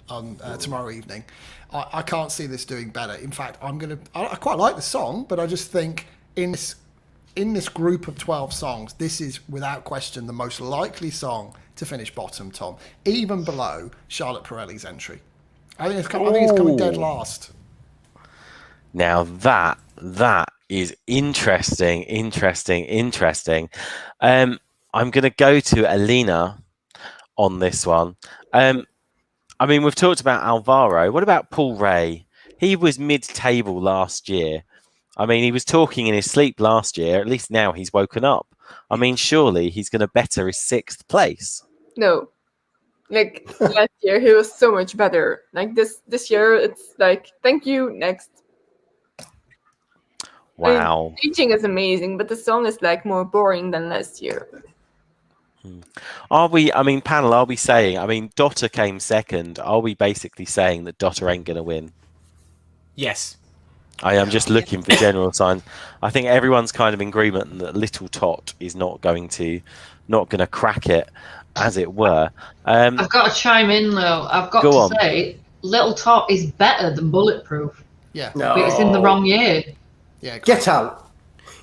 tomorrow evening. I can't see this doing better. In fact, I quite like the song, but I just think in this group of 12 songs, this is without question the most likely song to finish bottom, Tom, even below Charlotte Perrelli's entry. I think it's coming dead last. Now that is interesting. I'm going to go to Alina on this one. I mean, we've talked about Alvaro. What about Paul Ray? He was mid-table last year. I mean, he was talking in his sleep last year. At least now he's woken up. I mean, surely he's going to better his 6th place. No. Like last year, he was so much better. Like this year, it's like, thank you, next. Wow. I mean, teaching is amazing, but the song is like more boring than last year. Are we, I mean, panel, are we saying, I mean, Dotter came second. Are we basically saying that Dotter ain't going to win? Yes. I am just looking for general signs. I think everyone's kind of in agreement that Little Tot is not going to crack it, as it were. I've got to chime in though. I've got to say, Little Tot is better than Bulletproof. Yeah. No. But it's in the wrong year. Yeah. Get out.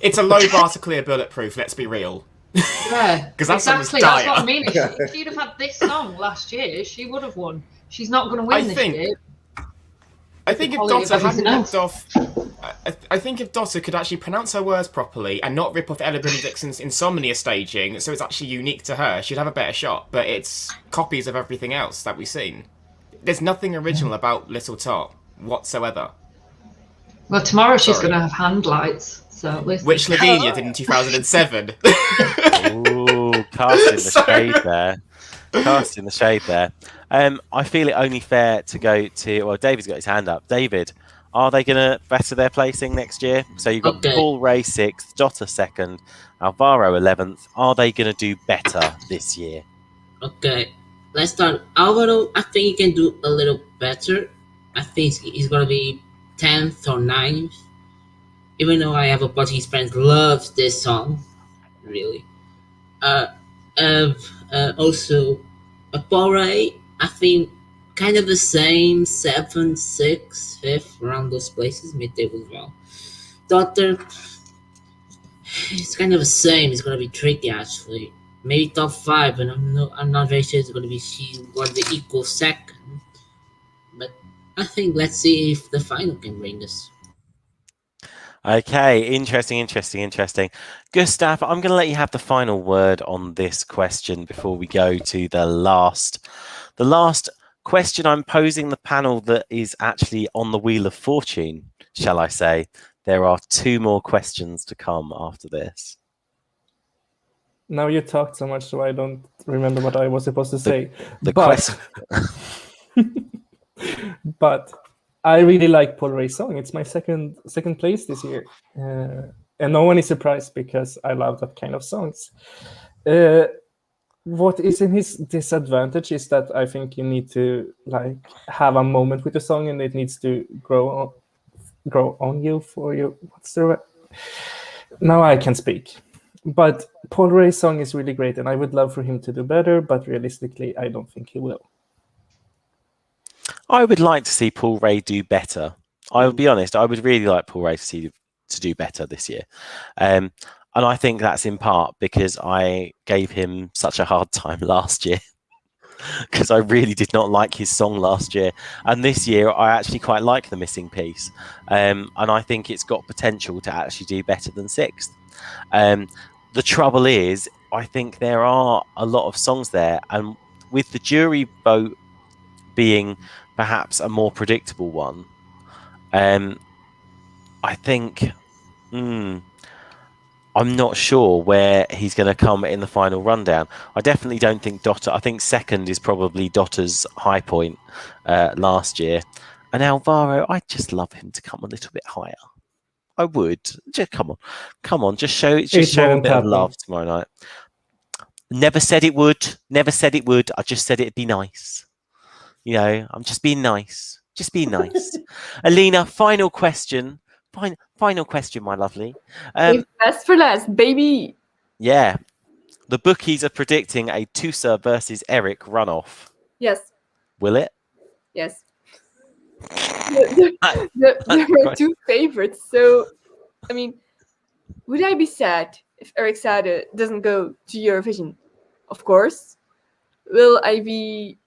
It's a low bar to clear Bulletproof. Let's be real. Yeah, because that's exactly. That's what I mean. If she'd have had this song last year, she would have won. She's not going to win this year. I think if Dotter hadn't ripped off, I think if Dotter could actually pronounce her words properly and not rip off Ella Benedictson's Insomnia staging, so it's actually unique to her, she'd have a better shot. But it's copies of everything else that we've seen. There's nothing original about Little Tot whatsoever. Well, tomorrow she's going to have hand lights. So which Lavinia did in 2007. Ooh, casting the shade there. Casting the shade there. I feel it only fair to go to... Well, David's got his hand up. David, are they going to better their placing next year? So you've got Paul Ray 6th, Dotter 2nd, Alvaro 11th. Are they going to do better this year? Okay, let's start. Alvaro, I think he can do a little better. I think he's going to be 10th or 9th. Even though I have a Portuguese friend loves this song, really. Also, Paul Ray, I think kind of the same, 7th, 6th, 5th, around those places, mid-table as well. Dotter, it's kind of the same. It's gonna be tricky actually. Maybe top 5, and I'm not very sure it's gonna be she's going to equal second. But I think let's see if the final can bring this. Okay, interesting. Gustav, I'm going to let you have the final word on this question before we go to the last question I'm posing the panel that is actually on the Wheel of Fortune, shall I say. There are 2 more questions to come after this. Now you talked so much, so I don't remember what I was supposed to say. But I really like Paul Ray's song. It's my second place this year. And no one is surprised because I love that kind of songs. What is in his disadvantage is that I think you need to like have a moment with the song and it needs to grow on you for you. Now I can speak. But Paul Ray's song is really great and I would love for him to do better, but realistically, I don't think he will. I would like to see Paul Ray do better. I will be honest, I would really like Paul Ray to do better this year. And I think that's in part because I gave him such a hard time last year because I really did not like his song last year. And this year, I actually quite like The Missing Piece. And I think it's got potential to actually do better than 6th. The trouble is, I think there are a lot of songs there. And with the jury vote being perhaps a more predictable one, I think I'm not sure where he's going to come in the final rundown. I definitely don't think Dotter. I think 2nd is probably Dotter's high point last year, and Alvaro, I just love him to come a little bit higher. I would. Just come on. Just show It a won't bit of happen. love tomorrow night. Never said it would. Never said it would. I just said it'd be nice. You know, I'm just being nice. Just being nice. Alina, final question. Final question, my lovely. Save best for last, baby. Yeah. The bookies are predicting a Tusse versus Eric runoff. Yes. Will it? Yes. There were two favorites. So, I mean, would I be sad if Eric Saade doesn't go to Eurovision? Of course. Will I be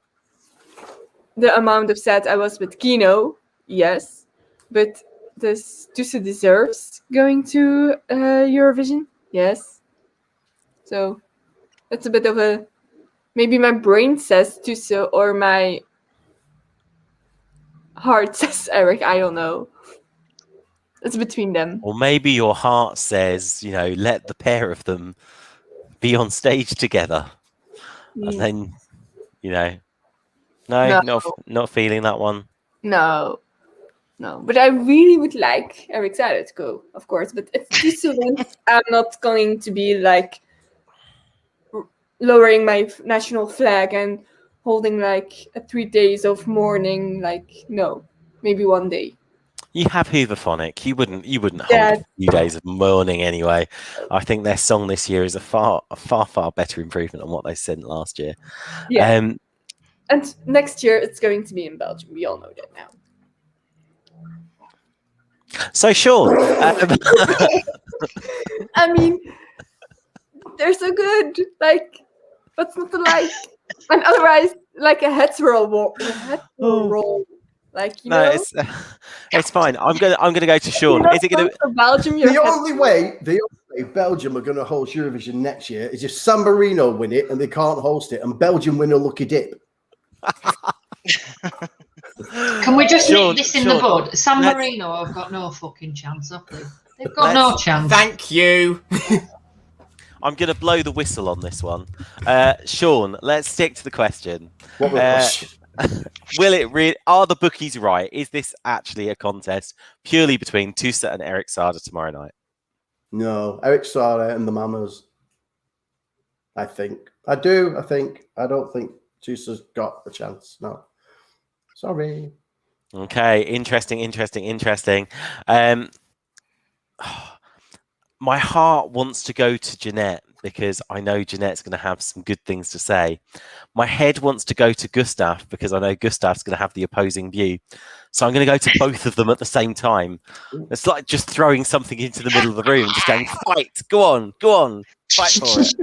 the amount of sad I was with Kino? Yes. But does Tusse deserves going to Eurovision? Yes. So, that's a bit of a... Maybe my brain says Tusse or my heart says Eric. I don't know. It's between them. Or maybe your heart says, you know, let the pair of them be on stage together. And then, you know, no, not feeling that one. No. But I really would like Eric Saade to go, of course. But if Tusse wins, I'm not going to be like lowering my national flag and holding like 3 days of mourning. Like, no, maybe one day. You have Hooverphonic. You wouldn't hold a few days of mourning anyway. I think their song this year is a far better improvement on what they sent last year. Yeah. And next year it's going to be in Belgium. We all know that now. So Sean, I mean, they're so good. Like, what's not to like? And otherwise, like a head roll, like, you know. It's fine. I'm gonna go to Sean. Is it gonna? For Belgium, The only way Belgium are going to host Eurovision next year is if San Marino win it and they can't host it, and Belgium win a lucky dip. Can we just nip this in the bud? San Marino have got no fucking chance, have they? They've got no chance. Thank you. I'm going to blow the whistle on this one. Sean, let's stick to the question. What was the question? Are the bookies right? Is this actually a contest purely between Tusse and Eric Saade tomorrow night? No, Eric Saade and the Mamas. I think. I do. I don't think Tusse's got a chance. No. Sorry. Okay. Interesting. My heart wants to go to Jeanette because I know Jeanette's going to have some good things to say. My head wants to go to Gustav because I know Gustav's going to have the opposing view. So I'm going to go to both of them at the same time. It's like just throwing something into the middle of the room and just going, fight, go on, fight for it.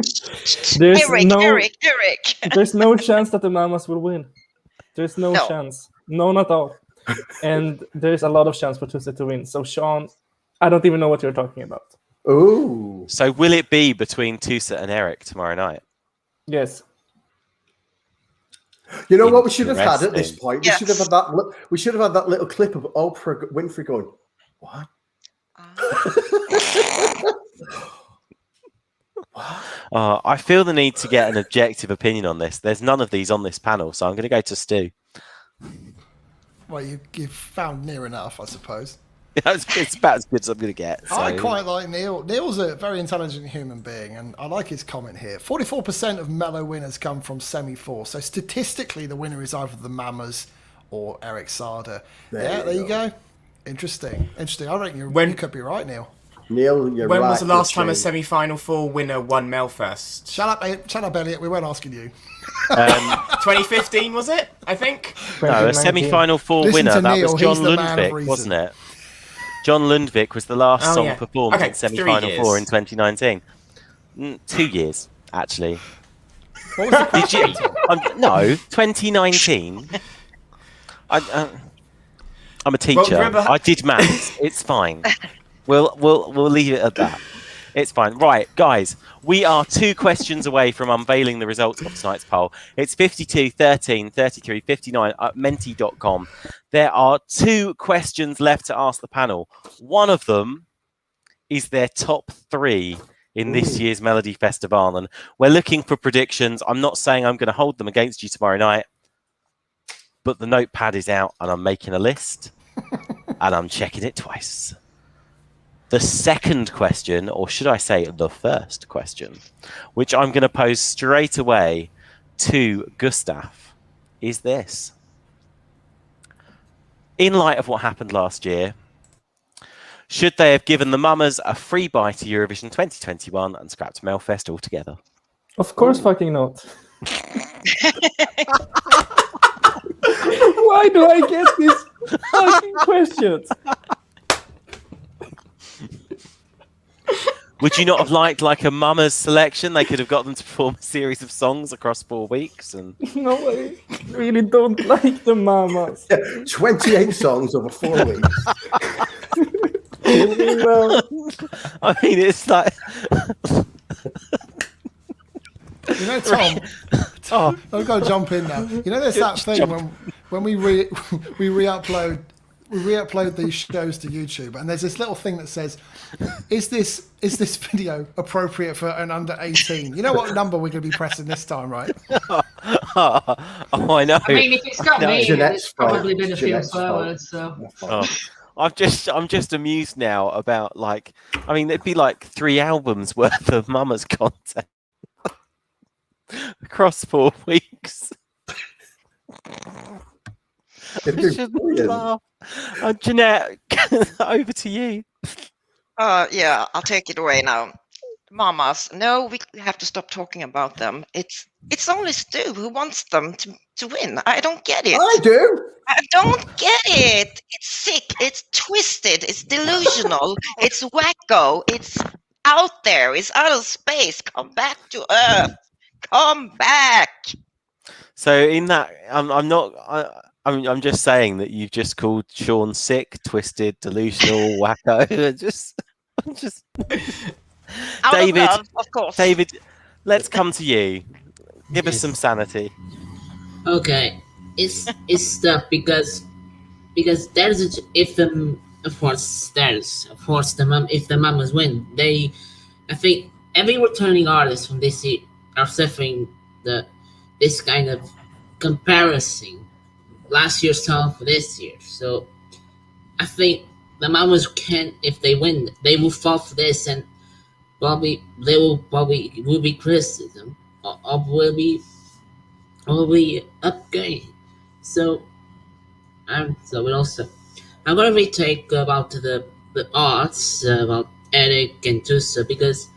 Eric. There's no chance that the Mamas will win. There's no chance. No, not all. And there's a lot of chance for Tusse to win. So Sean, I don't even know what you're talking about. Ooh. So will it be between Tusse and Eric tomorrow night? Yes. You know what we should have had at this point? Yes. We should have had that little clip of Oprah Winfrey going, what? I feel the need to get an objective opinion on this. There's none of these on this panel, so I'm going to go to Stu. Well, you've found near enough, I suppose. It's about as good as I'm going to get. So. I quite like Neil. Neil's a very intelligent human being, and I like his comment here. 44% of Mello winners come from semi-4, so statistically the winner is either the Mamas or Eric Saade. There you go. Interesting. I reckon you could be right, Neil. Neil, you're when right. was the last time a semi-final 4 winner won Melfest? Shut up, Elliot. We weren't asking you. 2015 was it? I think. No, a semi-final 4 winner. That was John Lundvik, wasn't it? John Lundvik was the last song performed in semi-final 4 in 2019. 2 years, actually. What was the no, 2019. I'm a teacher. Well, I did maths. It's fine. We'll leave it at that. It's fine. Right, guys, we are 2 questions away from unveiling the results of tonight's poll. It's 52, 13, 33, 59 at menti.com. There are 2 questions left to ask the panel. One of them is their top 3 in this year's Melodifestivalen. We're looking for predictions. I'm not saying I'm going to hold them against you tomorrow night, but the notepad is out and I'm making a list and I'm checking it twice. The second question, or should I say the first question, which I'm going to pose straight away to Gustav, is this. In light of what happened last year, should they have given the Mamas a free buy to Eurovision 2021 and scrapped Melfest altogether? Of course, fucking not. Why do I get these fucking questions? Would you not have liked like a Mamas selection? They could have got them to perform a series of songs across 4 weeks. And No, I really don't like the Mamas. Yeah, 28 songs over 4 weeks. I mean, it's like. You know, Tom. Oh, I've got to jump in now. You know, there's that thing when we re-upload these shows to YouTube, and there's this little thing that says, "Is this video appropriate for an under 18?" You know what number we're going to be pressing this time, right? oh, I know. I mean, if it's got me, Jeanette's it's probably fault. been a few Jeanette's swear fault. words. So I'm just amused now about like, I mean, it'd be like 3 albums worth of Mama's content across 4 weeks. It'd be brilliant. Jeanette, over to you. Yeah, I'll take it away now. Mamas, no, we have to stop talking about them. It's only Stu who wants them to win. I don't get it. I do. I don't get it. It's sick. It's twisted. It's delusional. It's wacko. It's out there. It's out of space. Come back to Earth. Come back. So in that, I'm just saying that you've just called Sean sick, twisted, delusional, wacko. I'm just. Out David, of love, of course. David, let's come to you. Give us Yes. some sanity. Okay, it's tough because there's if the Mamas win, I think every returning artist from this year are suffering this kind of comparison, last year's song for this year. So I think the Mamas can, if they win, they will fall for this, and probably will be criticism or will be upgrade. So I'm gonna retake about the odds about Eric and Tusse, because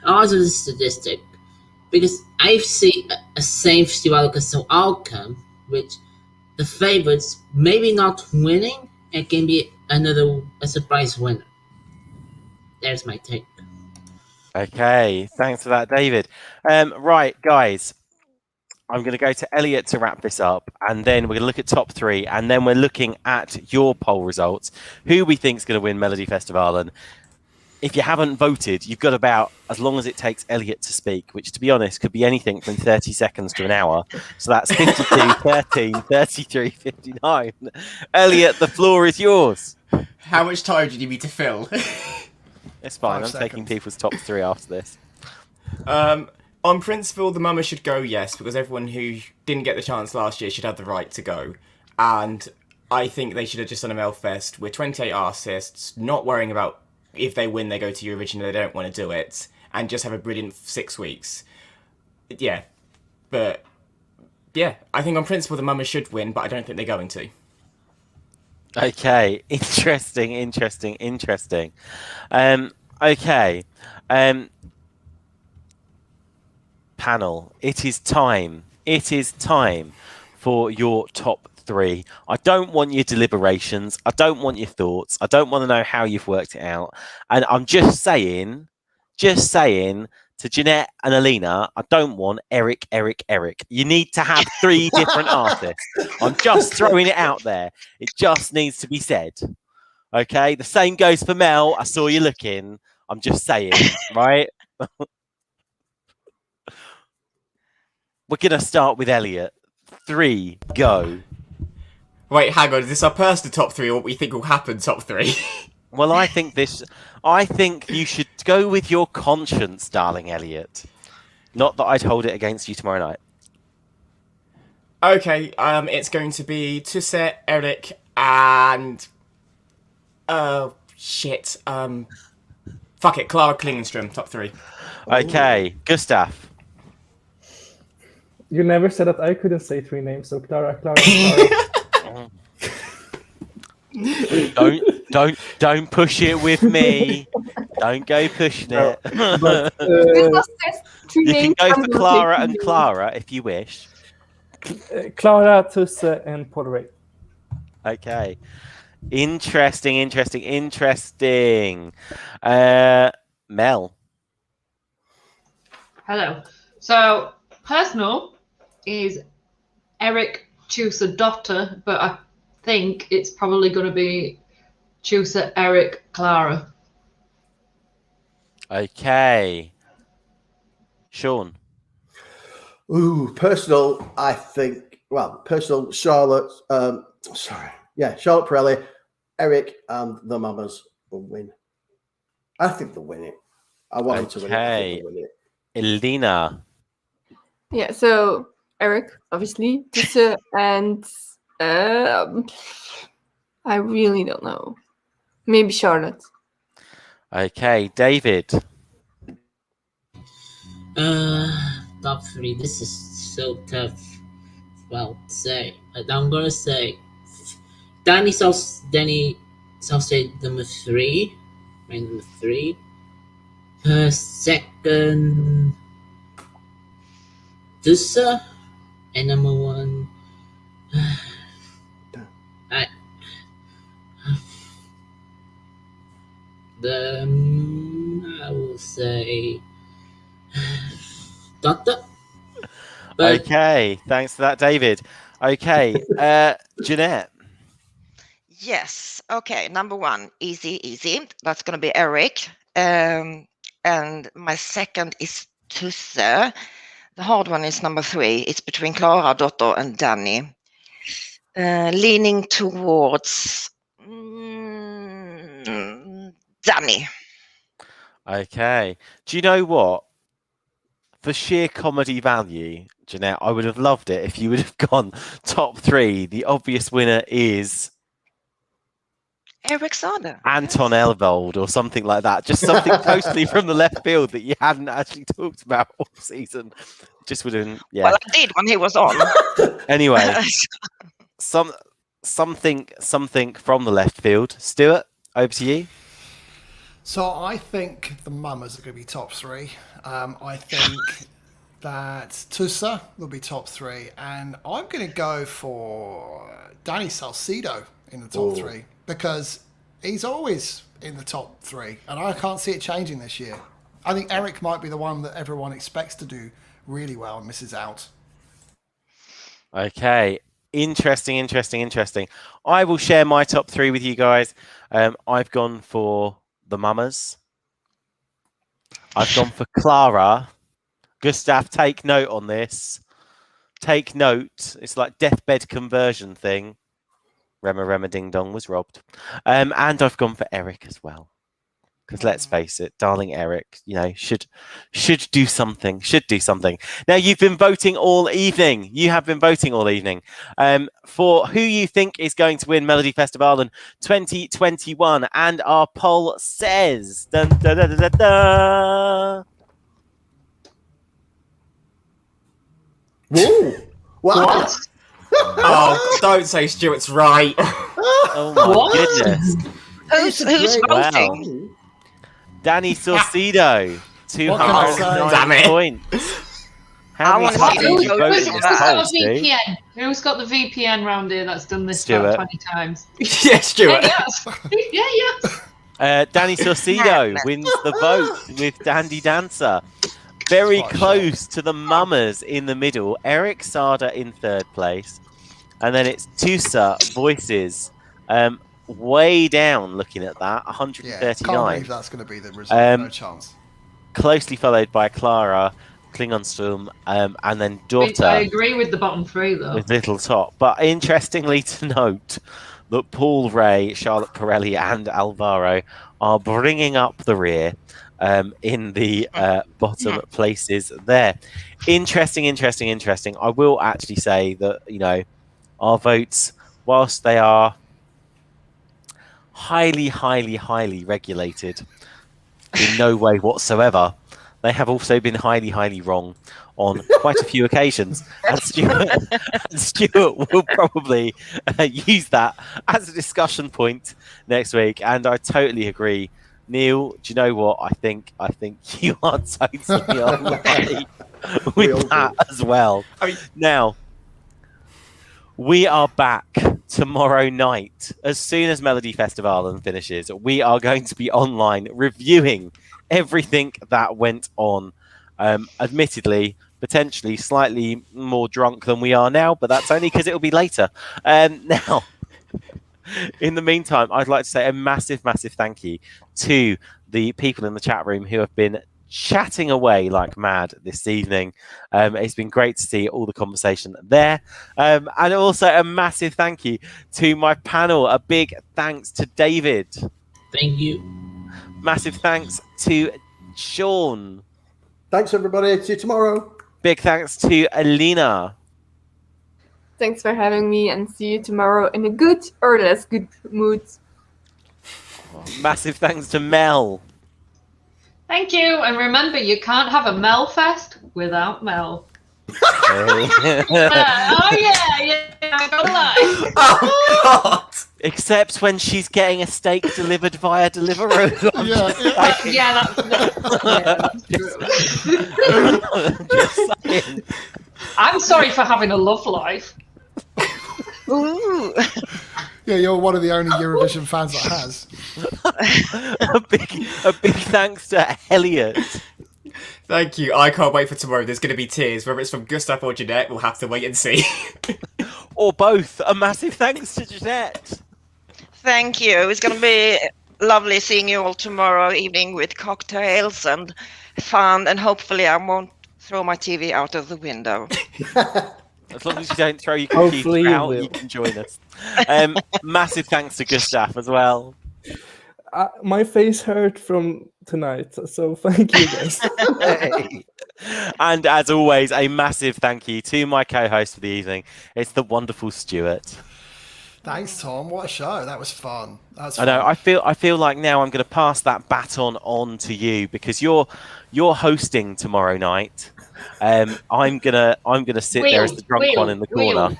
odds is a statistic. Because I see a same festival outcome, which the favorites maybe not winning, and can be a surprise winner. There's my take. Okay, thanks for that, David. Right, guys, I'm going to go to Elliot to wrap this up, and then we're going to look at top 3, and then we're looking at your poll results, who we think is going to win Melodifestivalen. If you haven't voted, you've got about as long as it takes Elliot to speak, which, to be honest, could be anything from 30 seconds to an hour. So that's 52, 13, 33, 59. Elliot, the floor is yours. How much time do you need me to fill? It's fine. 5 I'm seconds. taking people's top 3 after this. On principle, the Mama should go, yes, because everyone who didn't get the chance last year should have the right to go. And I think they should have just done a Melfest with 28 artists, not worrying about if they win, they go to Eurovision, they don't want to do it, and just have a brilliant 6 weeks. Yeah. But, yeah, I think on principle the Mama should win, but I don't think they're going to. Okay, interesting. Okay. Panel, it is time. It is time for your top 3. I don't want your deliberations. I don't want your thoughts. I don't want to know how you've worked it out. And I'm just saying to Jeanette and Alina, I don't want Eric. You need to have 3 different artists. I'm just throwing it out there. It just needs to be said. Okay, the same goes for Mel. I saw you looking. I'm just saying, right? We're going to start with Elliot. 3, go. Wait, hang on, is this our personal top 3 or what we think will happen top 3? Well, I think you should go with your conscience, darling Elliot. Not that I'd hold it against you tomorrow night. Okay, it's going to be Tusse, Eric, and Shit. Fuck it. Clara Klingenström, top 3. Okay, Gustav. You never said that I couldn't say 3 names, so Clara, Clara. Don't push it with me. Don't go pushing it. But, you can go for Clara and Clara if you wish. Clara, Tusse, and Perrelli. Okay. Interesting. Mel. Hello. So personal is Eric Tusse daughter, but I think it's probably going to be Tusse, Eric, Clara. Okay. Sean. Ooh, personal, I think, personal, Charlotte, Charlotte Perrelli, Eric, and the Mamas will win. I think they'll win it. I want them to win it. I think they'll win it. Elena. Yeah, so Eric, obviously, Tusse, and I really don't know. Maybe Charlotte. Okay, David. Top 3. This is so tough. Well, to say, but I'm gonna say Danny Saucedo number 3. My number 3. Second, Tusse, and number 1. I will say Doctor. Okay, thanks for that, David. Okay, Jeanette. Yes. Okay. Number 1, easy. That's going to be Eric. And my second is Tusse. The hard one is number 3. It's between Clara, Dotto, and Danny. Leaning towards Danny. Okay. Do you know what? For sheer comedy value, Jeanette, I would have loved it if you would have gone top 3. The obvious winner is Eric Saade. Anton Ewald or something like that. Just something totally from the left field that you hadn't actually talked about all season. Just would have, yeah. Well, I did when he was on. Anyway, something from the left field. Stuart, over to you. So I think the Mamas are going to be top 3. I think that Tusse will be top 3, and I'm going to go for Danny Saucedo in the top 3 because he's always in the top 3, and I can't see it changing this year. I think Eric might be the one that everyone expects to do really well and misses out. Okay. Interesting. I will share my top 3 with you guys. I've gone for the Mamas. I've gone for Clara. Gustav, take note on this. Take note. It's like deathbed conversion thing. Rema ding dong was robbed. And I've gone for Eric as well. Because let's face it, darling Eric, should do something. Now, you've been voting all evening. For who you think is going to win Melodifestivalen 2021. And our poll says... Dun, da, da, da, da, da. Whoa! What? Oh, don't say Stuart's right. Oh my goodness. Who's voting? Wow. Danny Saucedo, 209 Damn it. points. How many wanna times see have you those voted in Who's this got poll, a Stu? VPN? Who's got the VPN round here that's done this Stuart. about 20 times? Yeah, Stuart. Yeah. Danny Saucedo wins the vote with Dandy Dancer. Very Quite close to the Mummers in the middle. Eric Saade in 3rd place. And then it's Tusse Voices. Way down looking at that, Yeah, 139. can't believe that's going to be the result. No chance. Closely followed by Clara Klingenström, and then I Daughter agree with the bottom 3 though. with Little Top. But interestingly to note that Paul Ray, Charlotte Perrelli, and Alvaro are bringing up the rear in the bottom places there. Interesting. I will actually say that, our votes, whilst they are highly, highly, highly regulated in no way whatsoever, they have also been highly, highly wrong on quite a few occasions. And Stuart will probably use that as a discussion point next week. And I totally agree. Neil, do you know what? I think you are totally on right with that as well. Now, we are back tomorrow night. As soon as Melodifestivalen finishes, we are going to be online reviewing everything that went on. Admittedly, potentially slightly more drunk than we are now, but that's only because it will be later. Now, in the meantime, I'd like to say a massive, massive thank you to the people in the chat room who have been chatting away like mad this evening. It's been great to see all the conversation there. And also a massive thank you to my panel. A big thanks to David. Thank you. Massive thanks to Sean. Thanks, everybody. See you tomorrow. Big thanks to Alina. Thanks for having me, and see you tomorrow in a good or less good mood. Massive thanks to Mel. Thank you, and remember, you can't have a Mel Fest without Mel. Hey. Yeah, I'm gonna lie. Oh God! Except when she's getting a steak delivered via Deliveroo. That's Just saying. I'm sorry for having a love life. Ooh. Yeah, you're one of the only Eurovision fans that has. a big thanks to Elliot. Thank you. I can't wait for tomorrow. There's going to be tears. Whether it's from Gustav or Jeanette, we'll have to wait and see. Or both. A massive thanks to Jeanette. Thank you. It's going to be lovely seeing you all tomorrow evening with cocktails and fun, and hopefully I won't throw my TV out of the window. As long as you don't throw your computer out, will. you can join us. Massive thanks to Gustav as well. My face hurt from tonight, so thank you guys. Hey. And as always, a massive thank you to my co-host for the evening. It's the wonderful Stuart. Thanks, Tom. What a show. That was fun. I know. I feel like now I'm going to pass that baton on to you, because you're hosting tomorrow night. I'm gonna sit there as the drunk one in the corner.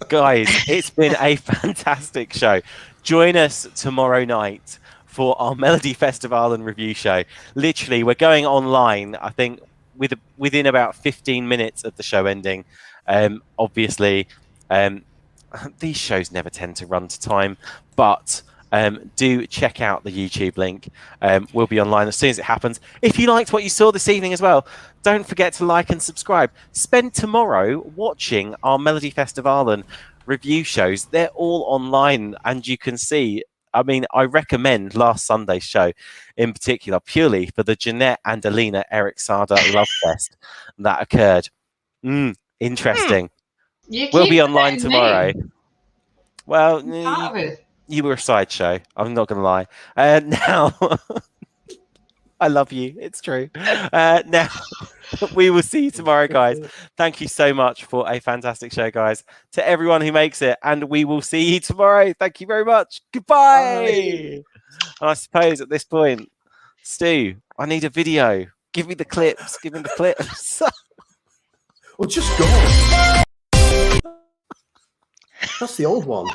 Guys, it's been a fantastic show. Join us tomorrow night for our Melodifestivalen review show. Literally, we're going online, I think, within about 15 minutes of the show ending. Obviously, these shows never tend to run to time, but do check out the YouTube link. We'll be online as soon as it happens. If you liked what you saw this evening as well, don't forget to like and subscribe. Spend tomorrow watching our Melodifestivalen review shows. They're all online, and you can see. I mean, I recommend last Sunday's show in particular, purely for the Jeanette and Alina Eric Saade love fest that occurred. Interesting. We'll be online tomorrow. Well, you were a sideshow. I'm not going to lie. Now, I love you. It's true. Now, we will see you tomorrow, guys. Thank you so much for a fantastic show, guys. To everyone who makes it, and we will see you tomorrow. Thank you very much. Goodbye. And I suppose at this point, Stu, I need a video. Give me the clips. Give me the clips. Well, just go. That's the old one.